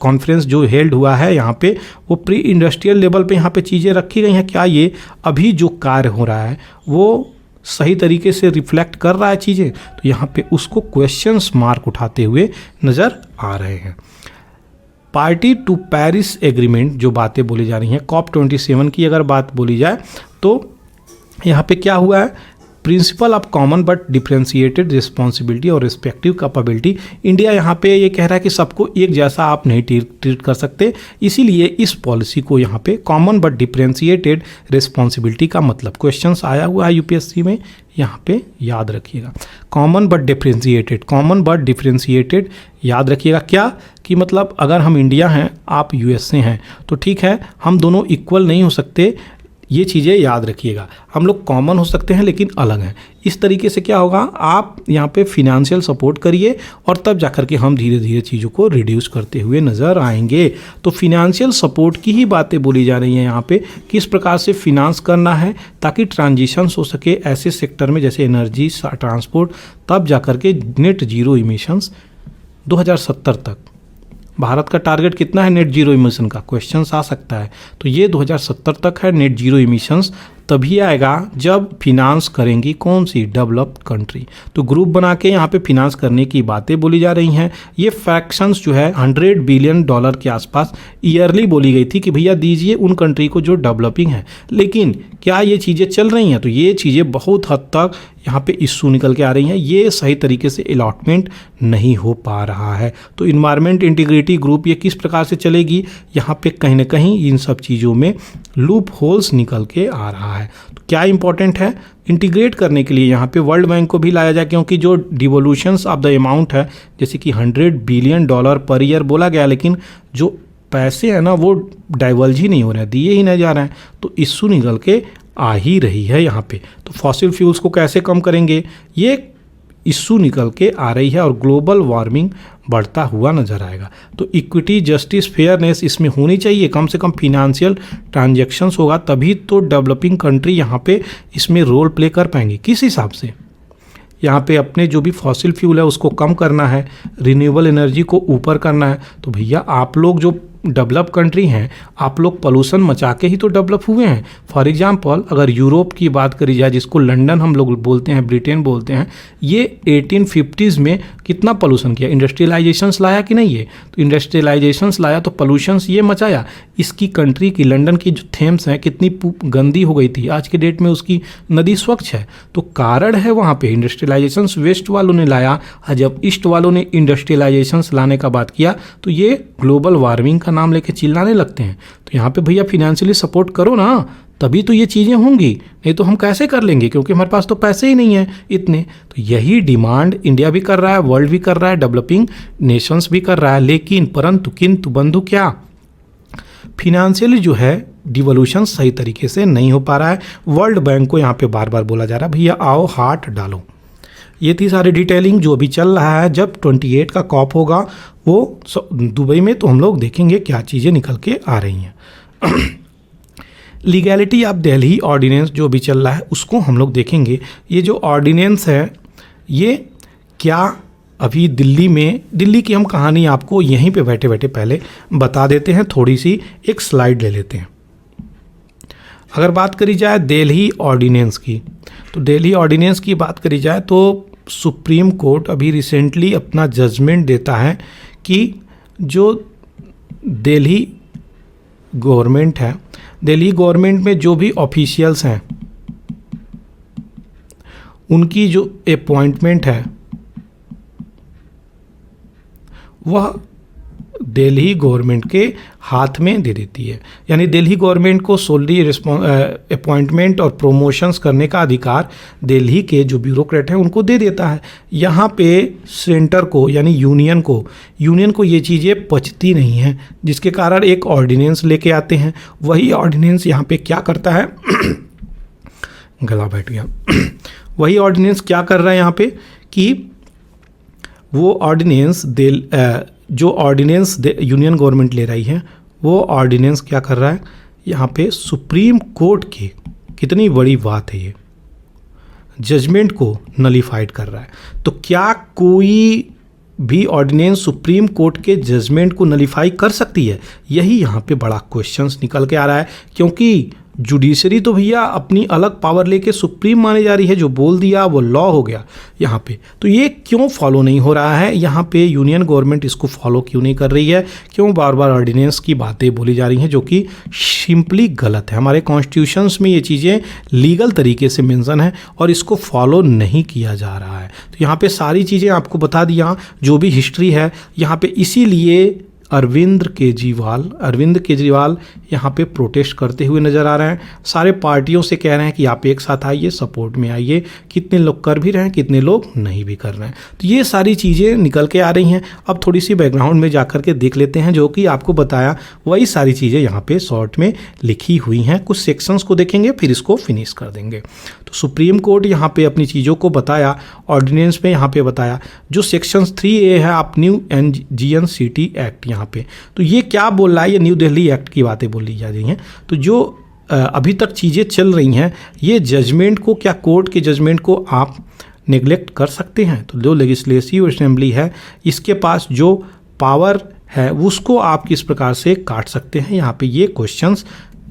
Speaker 1: कॉन्फ्रेंस जो हेल्ड हुआ है यहाँ पे, वो प्री इंडस्ट्रियल लेवल पे यहाँ पे चीज़ें रखी गई हैं। क्या ये अभी जो कार्य हो रहा है वो सही तरीके से रिफ्लेक्ट कर रहा है चीज़ें, तो यहाँ पे उसको क्वेश्चंस मार्क उठाते हुए नज़र आ रहे हैं। पार्टी टू पेरिस एग्रीमेंट जो बातें बोली जा रही हैं, COP27 की अगर बात बोली जाए तो यहाँ पे क्या हुआ है, principle of common but differentiated responsibility और रिस्पेक्टिव कैपेबिलिटी। इंडिया यहाँ पे ये कह रहा है कि सबको एक जैसा आप नहीं ट्रीट कर सकते, इसीलिए इस पॉलिसी को यहाँ पे कॉमन बट डिफ्रेंशिएटेड रिस्पॉन्सिबिलिटी का मतलब क्वेश्चंस आया हुआ है यूपीएससी में, यहाँ पे याद रखिएगा। कॉमन बट डिफ्रेंशिएटेड याद रखिएगा क्या कि मतलब अगर हम इंडिया हैं आप यूएसए हैं तो ठीक है, हम दोनों इक्वल नहीं हो सकते, ये चीज़ें याद रखिएगा। हम लोग कॉमन हो सकते हैं लेकिन अलग हैं। इस तरीके से क्या होगा, आप यहाँ पे फिनेंशियल सपोर्ट करिए और तब जाकर के हम धीरे धीरे चीज़ों को रिड्यूस करते हुए नज़र आएंगे। तो फिनेंशियल सपोर्ट की ही बातें बोली जा रही हैं यहाँ पे, किस प्रकार से फिनांस करना है ताकि ट्रांजिशंस हो सके ऐसे सेक्टर में जैसे एनर्जी, ट्रांसपोर्ट, तब जाकर के नेट जीरो इमिशंस 2070 तक। भारत का टारगेट कितना है नेट जीरो इमिशन का, क्वेश्चंस आ सकता है। तो ये 2070 तक है नेट जीरो इमिशंस, तभी आएगा जब फिनांस करेंगी कौन सी, डेवलप्ड कंट्री। तो ग्रुप बना के यहाँ पे फिनांस करने की बातें बोली जा रही हैं। ये फ्रैक्शंस जो है $100 बिलियन के आसपास ईयरली बोली गई थी कि भैया दीजिए उन कंट्री को जो डेवलपिंग है। लेकिन क्या ये चीज़ें चल रही हैं, तो ये चीज़ें बहुत हद तक यहाँ पे इशू निकल के आ रही हैं। ये सही तरीके से अलॉटमेंट नहीं हो पा रहा है। तो इन्वायरमेंट इंटीग्रिटी ग्रुप ये किस प्रकार से चलेगी, यहाँ पे कहीं ना कहीं इन सब चीज़ों में लूप होल्स निकल के आ रहा है। तो क्या इंपॉर्टेंट है, इंटीग्रेट करने के लिए यहाँ पे वर्ल्ड बैंक को भी लाया जाए, क्योंकि जो डिवोल्यूशंस ऑफ द अमाउंट है जैसे कि $100 बिलियन पर ईयर बोला गया, लेकिन जो पैसे हैं ना वो डाइवर्ज ही नहीं हो रहे हैं, दिए ही नहीं जा रहे हैं। तो इशू निकल के आ ही रही है यहाँ पे। तो फॉसिल फ्यूल्स को कैसे कम करेंगे, ये इशू निकल के आ रही है और ग्लोबल वार्मिंग बढ़ता हुआ नजर आएगा। तो इक्विटी, जस्टिस, फेयरनेस इसमें होनी चाहिए, कम से कम फिनेंशियल ट्रांजैक्शंस होगा तभी तो डेवलपिंग कंट्री यहाँ पे इसमें रोल प्ले कर पाएंगी। किस हिसाब से, यहाँ पे अपने जो भी फॉसिल फ्यूल है उसको कम करना है, रिन्यूएबल एनर्जी को ऊपर करना है। तो भैया आप लोग जो डेवलप कंट्री हैं, आप लोग पोल्यूशन मचा के ही तो डेवलप हुए हैं। फॉर एग्जांपल अगर यूरोप की बात करी जाए, जिसको लंदन हम लोग बोलते हैं, ब्रिटेन बोलते हैं, ये 1850s में कितना पोल्यूशन किया, इंडस्ट्रियलाइजेशंस लाया कि नहीं। ये तो इंडस्ट्रियलाइजेशंस लाया तो पोल्यूशंस ये मचाया। इसकी कंट्री की, लंदन की जो थेम्स है कितनी गंदी हो गई थी, आज के डेट में उसकी नदी स्वच्छ है। तो कारण है वहाँ पे इंडस्ट्रियलाइजेशंस वेस्ट वालों ने लाया, जब ईस्ट वालों ने इंडस्ट्रियलाइजेशंस लाने का बात किया तो ये ग्लोबल वार्मिंग का नाम लेके चिल्लाने लगते हैं। तो यहाँ पे भैया फिनेंशियली सपोर्ट करो ना, तभी तो ये चीज़ें होंगी, नहीं तो हम कैसे कर लेंगे, क्योंकि हमारे पास तो पैसे ही नहीं है इतने। तो यही डिमांड इंडिया भी कर रहा है, वर्ल्ड भी कर रहा है, डेवलपिंग नेशंस भी कर रहा है। लेकिन परंतु किंतु बंधु क्या, फिनेंशियली जो है डिवोल्यूशन सही तरीके से नहीं हो पा रहा है। वर्ल्ड बैंक को यहाँ पे बार बार बोला जा रहा है भैया आओ हाथ डालो। ये थी सारी डिटेलिंग जो अभी चल रहा है। जब 28 का कॉप होगा वो दुबई में, तो हम लोग देखेंगे क्या चीज़ें निकल के आ रही हैं। लीगैलिटी ऑफ दिल्ली ऑर्डिनेंस जो भी चल रहा है उसको हम लोग देखेंगे। ये जो ऑर्डिनेंस है ये क्या अभी दिल्ली की हम कहानी आपको यहीं पे बैठे बैठे पहले बता देते हैं। थोड़ी सी एक स्लाइड ले लेते हैं। अगर बात करी जाए दिल्ली ऑर्डिनेंस की, तो दिल्ली ऑर्डिनेंस की बात करी जाए तो सुप्रीम कोर्ट अभी रिसेंटली अपना जजमेंट देता है कि जो दिल्ली गवर्नमेंट है, दिल्ली गवर्नमेंट में जो भी ऑफिशियल्स हैं उनकी जो अपॉइंटमेंट है वह दिल्ली गवर्नमेंट के हाथ में दे देती है। यानी दिल्ली गवर्नमेंट को सोलली अपॉइंटमेंट और प्रमोशंस करने का अधिकार दिल्ली के जो ब्यूरोक्रेट हैं उनको दे देता है। यहाँ पे सेंटर को यानी यूनियन को ये चीज़ें पचती नहीं हैं, जिसके कारण एक ऑर्डिनेंस लेके आते हैं। वही ऑर्डिनेंस यहाँ पे क्या करता है गला बैठ गया वही ऑर्डिनेंस क्या कर रहा है यहाँ पे कि वो ऑर्डिनेंस जो ऑर्डिनेंस यूनियन गवर्नमेंट ले रही है वो ऑर्डिनेंस क्या कर रहा है यहाँ पे सुप्रीम कोर्ट की, कितनी बड़ी बात है ये, जजमेंट को नलीफाइड कर रहा है। तो क्या कोई भी ऑर्डिनेंस सुप्रीम कोर्ट के जजमेंट को नलीफाई कर सकती है? यही यहाँ पे बड़ा क्वेश्चंस निकल के आ रहा है, क्योंकि जुडिशरी तो भैया अपनी अलग पावर लेके सुप्रीम मानी जा रही है, जो बोल दिया वो लॉ हो गया यहाँ पे। तो ये क्यों फॉलो नहीं हो रहा है यहाँ पे, यूनियन गवर्नमेंट इसको फॉलो क्यों नहीं कर रही है, क्यों बार बार ऑर्डिनेंस की बातें बोली जा रही हैं जो कि सिंपली गलत है। हमारे कॉन्स्टिट्यूशंस में ये चीज़ें लीगल तरीके से मेंशन है और इसको फॉलो नहीं किया जा रहा है। तो यहाँ पे सारी चीज़ें आपको बता दिया, जो भी हिस्ट्री है यहाँ पे, इसीलिए अरविंद केजरीवाल यहाँ पे प्रोटेस्ट करते हुए नज़र आ रहे हैं। सारे पार्टियों से कह रहे हैं कि आप एक साथ आइए, सपोर्ट में आइए। कितने लोग कर भी रहे हैं, कितने लोग नहीं भी कर रहे हैं। तो ये सारी चीज़ें निकल के आ रही हैं। अब थोड़ी सी बैकग्राउंड में जाकर के देख लेते हैं, जो कि आपको बताया वही सारी चीज़ें यहाँ पे शॉर्ट में लिखी हुई हैं। कुछ सेक्शंस को देखेंगे, फिर इसको फिनिश कर देंगे। तो सुप्रीम कोर्ट यहाँ पे अपनी चीज़ों को बताया, ऑर्डिनेंस में यहाँ पे बताया। जो सेक्शन 3A है आप न्यू NGNCT एक्ट यहाँ पे, तो ये क्या बोल रहा है, ये न्यू दिल्ली एक्ट की बातें बोली जा रही हैं। तो जो अभी तक चीज़ें चल रही हैं, ये जजमेंट को, क्या कोर्ट के जजमेंट को आप नेग्लेक्ट कर सकते हैं? तो जो लेजिस्लेटिव असेंबली है, इसके पास जो पावर है उसको आप किस प्रकार से काट सकते हैं, यहाँ पे ये क्वेश्चंस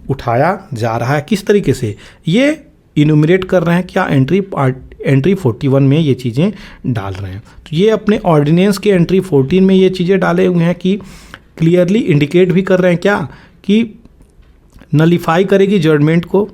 Speaker 1: उठाया जा रहा है। किस तरीके से ये इनुमरेट कर रहे हैं, क्या एंट्री 41 में ये चीज़ें डाल रहे हैं। तो ये अपने ऑर्डिनेंस के एंट्री 14 में ये चीज़ें डाले हुए हैं कि क्लियरली इंडिकेट भी कर रहे हैं क्या, कि नलीफाई करेगी जजमेंट को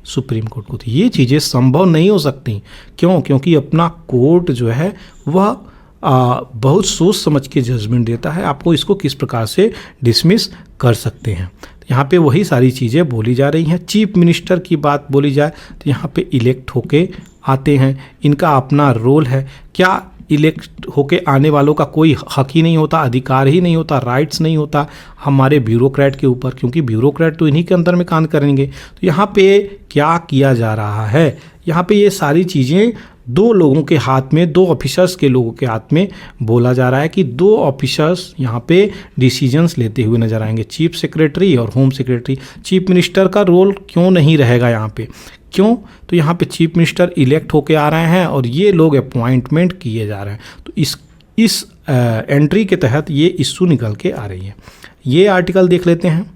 Speaker 1: सुप्रीम कोर्ट को। तो ये चीज़ें संभव नहीं हो सकती। क्यों? क्योंकि अपना कोर्ट जो है वह बहुत सोच समझ के जजमेंट देता है, आपको इसको किस प्रकार से डिसमिस कर सकते हैं। यहाँ पे वही सारी चीज़ें बोली जा रही हैं। चीफ मिनिस्टर की बात बोली जाए तो यहाँ पे इलेक्ट होके आते हैं, इनका अपना रोल है। क्या इलेक्ट होके आने वालों का कोई हक ही नहीं होता, अधिकार ही नहीं होता, राइट्स नहीं होता हमारे ब्यूरोक्रेट के ऊपर, क्योंकि ब्यूरोक्रेट तो इन्हीं के अंदर में काम करेंगे। तो यहाँ पे क्या किया जा रहा है, यहाँ पे ये सारी चीज़ें दो लोगों के हाथ में, दो ऑफिसर्स के लोगों के हाथ में बोला जा रहा है कि दो ऑफिसर्स यहाँ पे डिसीजंस लेते हुए नजर आएंगे, चीफ सेक्रेटरी और होम सेक्रेटरी। चीफ मिनिस्टर का रोल क्यों नहीं रहेगा यहाँ पे? क्यों? तो यहाँ पे चीफ मिनिस्टर इलेक्ट होके आ रहे हैं और ये लोग अपॉइंटमेंट किए जा रहे हैं। तो इस एंट्री के तहत ये इशू निकल के आ रही है। ये आर्टिकल देख लेते हैं।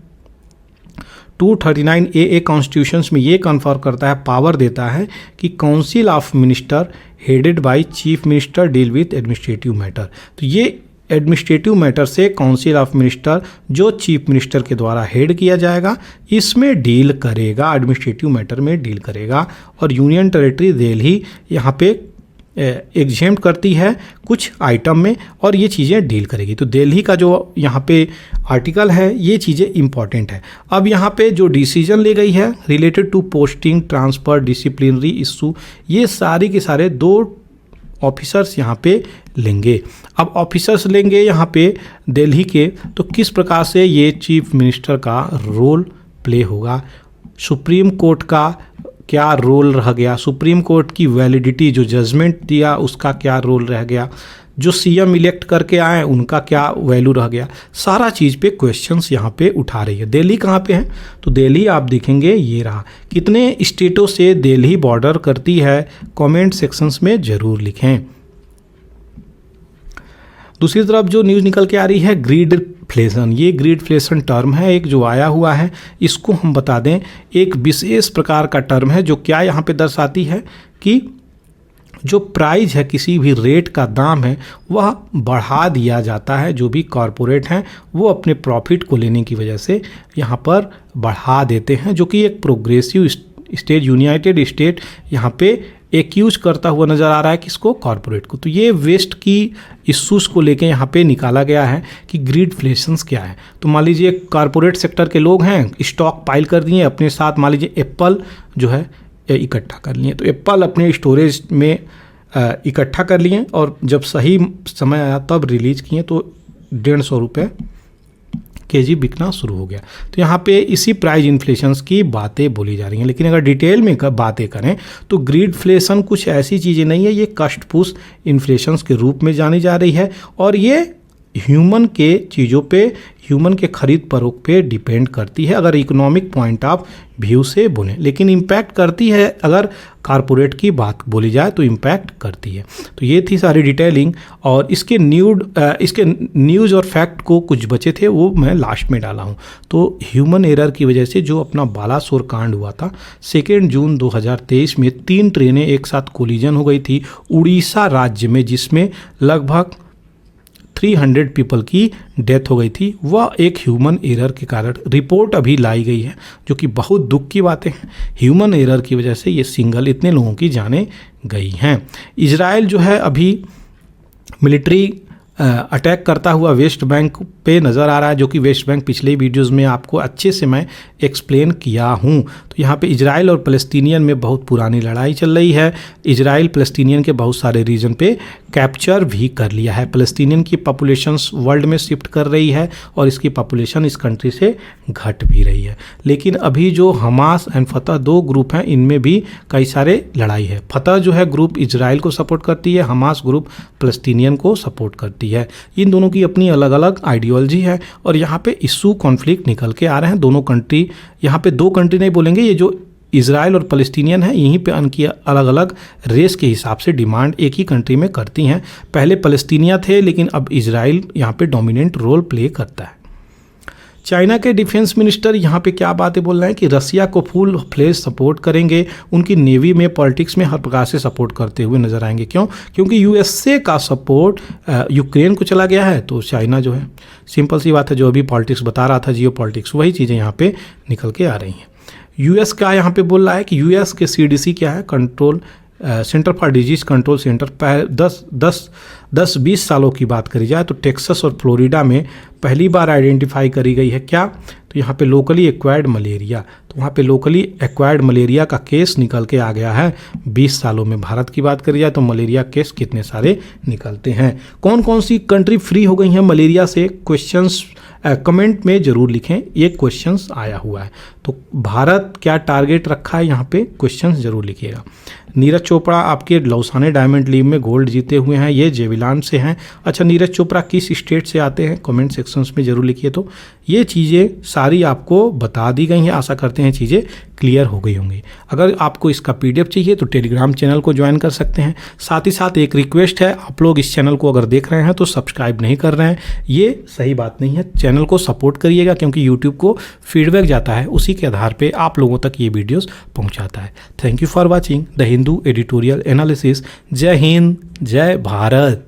Speaker 1: 239AA कॉन्स्टिट्यूशन में ये कन्फर्म करता है, पावर देता है कि council of minister headed by chief minister deal with administrative matter. तो ये एडमिनिस्ट्रेटिव मैटर से काउंसिल ऑफ मिनिस्टर जो चीफ मिनिस्टर के द्वारा हेड किया जाएगा, इसमें डील करेगा, एडमिनिस्ट्रेटिव मैटर में डील करेगा। और यूनियन टेरिटरी दिल्ली यहाँ पे एग्जेम्प्ट करती है कुछ आइटम में और ये चीज़ें डील करेगी। तो दिल्ली का जो यहाँ पे आर्टिकल है, ये चीज़ें इंपॉर्टेंट है। अब यहाँ पे जो डिसीजन ले गई है related to posting, transfer, disciplinary issue, ये सारे के सारे दो ऑफिसर्स यहाँ पे लेंगे। अब ऑफिसर्स लेंगे यहाँ पे दिल्ली के, तो किस प्रकार से ये चीफ मिनिस्टर का रोल प्ले होगा, सुप्रीम कोर्ट का क्या रोल रह गया, सुप्रीम कोर्ट की वैलिडिटी जो जजमेंट दिया उसका क्या रोल रह गया, जो सीएम इलेक्ट करके आए उनका क्या वैल्यू रह गया, सारा चीज़ पे क्वेश्चंस यहाँ पे उठा रही है। दिल्ली कहाँ पे है? तो दिल्ली आप देखेंगे ये रहा। कितने स्टेटों से दिल्ली बॉर्डर करती है, कमेंट सेक्शंस में ज़रूर लिखें। दूसरी तरफ जो न्यूज़ निकल के आ रही है ग्रीडफ्लेशन, ये ग्रीडफ्लेशन टर्म है एक जो आया हुआ है, इसको हम बता दें एक विशेष प्रकार का टर्म है जो क्या यहाँ पे दर्शाती है कि जो प्राइस है, किसी भी रेट का दाम है, वह बढ़ा दिया जाता है। जो भी कॉरपोरेट हैं वो अपने प्रॉफिट को लेने की वजह से यहाँ पर बढ़ा देते हैं, जो कि एक प्रोग्रेसिव स्टेट, यूनाइटेड स्टेट यहाँ पे एक्यूज करता हुआ नज़र आ रहा है किसको, कॉरपोरेट को। तो ये वेस्ट की इश्यूज़ को लेके यहाँ पे निकाला गया है कि ग्रीडफ्लेशंस क्या है। तो मान लीजिए कॉरपोरेट सेक्टर के लोग हैं, स्टॉक पाइल कर दिए अपने साथ, मान लीजिए एप्पल जो है इकट्ठा कर लिए, तो एप्पल अपने स्टोरेज में इकट्ठा कर लिए और जब सही समय आया तब रिलीज़ किए तो 150 रुपये केजी बिकना शुरू हो गया। तो यहाँ पे इसी प्राइस इन्फ्लेशंस की बातें बोली जा रही हैं। लेकिन अगर डिटेल में बातें करें तो ग्रीडफ्लेशन कुछ ऐसी चीज़ें नहीं है, ये कस्ट पुश इन्फ्लेशंस के रूप में जानी जा रही है और ये ह्यूमन के चीज़ों पे, ह्यूमन के खरीद फरोख्त पे डिपेंड करती है अगर इकोनॉमिक पॉइंट ऑफ व्यू से बोलें। लेकिन इम्पैक्ट करती है अगर कॉरपोरेट की बात बोली जाए तो इम्पैक्ट करती है। तो ये थी सारी डिटेलिंग और इसके न्यूज़ और फैक्ट को कुछ बचे थे वो मैं लास्ट में डाला हूँ। तो ह्यूमन एरर की वजह से जो अपना बालासोर कांड हुआ था 2 जून 2023 में 3 ट्रेनें एक साथ कोलिजन हो गई थी उड़ीसा राज्य में, जिसमें लगभग 300 पीपल की डेथ हो गई थी। वह एक ह्यूमन एरर के कारण रिपोर्ट अभी लाई गई है, जो कि बहुत दुख की बातें हैं। ह्यूमन एरर की वजह से ये सिंगल इतने लोगों की जानें गई हैं। इजराइल जो है अभी मिलिट्री अटैक करता हुआ वेस्ट बैंक पे नज़र आ रहा है, जो कि वेस्ट बैंक पिछले वीडियोस में आपको अच्छे से मैं एक्सप्लेन किया हूँ। तो यहाँ पे इजराइल और फ़लस्तीनियन में बहुत पुरानी लड़ाई चल रही है। इजराइल फ़लस्तीनियन के बहुत सारे रीजन पे कैप्चर भी कर लिया है। फ़लस्तीनियन की पॉपुलेशंस वर्ल्ड में शिफ्ट कर रही है और इसकी पॉपुलेशन इस कंट्री से घट भी रही है। लेकिन अभी जो हमास एंड फतह दो ग्रुप हैं, इनमें भी कई सारे लड़ाई है। फतह जो है ग्रुप इजराइल को सपोर्ट करती है, हमास ग्रुप फ़लस्तीनियन को सपोर्ट करती है। इन दोनों की अपनी अलग अलग आइडियोलॉजी है और यहाँ पे इशू कॉन्फ्लिक्ट निकल के आ रहे हैं। दोनों कंट्री, यहाँ पे दो कंट्री नहीं बोलेंगे, ये जो इजराइल और फ़लस्तीनियन है यहीं पे उनकी अलग अलग रेस के हिसाब से डिमांड एक ही कंट्री में करती हैं। पहले फ़लस्तीनिया थे, लेकिन अब इजराइल यहाँ पे डोमिनेंट रोल प्ले करता है। चाइना के डिफेंस मिनिस्टर यहाँ पे क्या बातें बोल रहे हैं कि रसिया को फुल फ्लेज सपोर्ट करेंगे, उनकी नेवी में पॉलिटिक्स में हर प्रकार से सपोर्ट करते हुए नजर आएंगे। क्यों? क्योंकि यूएसए का सपोर्ट यूक्रेन को चला गया है, तो चाइना जो है, सिंपल सी बात है, जो अभी पॉलिटिक्स बता रहा था, जियो पॉलिटिक्स, वही चीज़ें यहाँ पे निकल के आ रही हैं। यूएस का यहाँ पे बोल रहा है कि यूएस के सीडीसी क्या है, control centre for disease control centre, 10-20 सालों की बात करी जाए तो टेक्सास और फ्लोरिडा में पहली बार आइडेंटिफाई करी गई है क्या, तो यहाँ पे लोकली एक्वायर्ड मलेरिया, तो वहाँ पे लोकली एक्वायर्ड मलेरिया का केस निकल के आ गया है 20 सालों में। भारत की बात करी जाए तो मलेरिया केस कितने सारे निकलते हैं। कौन कौन सी कंट्री फ्री हो गई हैं मलेरिया से, क्वेश्चंस कमेंट में ज़रूर लिखें, ये क्वेश्चंस आया हुआ है। तो भारत क्या टारगेट रखा है, यहाँ पे क्वेश्चंस ज़रूर लिखिएगा। नीरज चोपड़ा आपके लौसाने डायमंड लीग में गोल्ड जीते हुए हैं, ये जेविलान से हैं। अच्छा, नीरज चोपड़ा किस स्टेट से आते हैं, कमेंट सेक्शंस में ज़रूर लिखिए। तो ये चीज़ें सारी आपको बता दी गई हैं, आशा करते हैं चीज़ें क्लियर हो गई होंगी। अगर आपको इसका PDF चाहिए तो टेलीग्राम चैनल को ज्वाइन कर सकते हैं। साथ ही साथ एक रिक्वेस्ट है, आप लोग इस चैनल को अगर देख रहे हैं तो सब्सक्राइब नहीं कर रहे हैं, ये सही बात नहीं है। चैनल को सपोर्ट करिएगा, क्योंकि यूट्यूब को फीडबैक जाता है, उसी के आधार पे आप लोगों तक ये वीडियोस पहुंचाता है। Thank you for watching the Hindu editorial analysis. जय हिंद, जय भारत।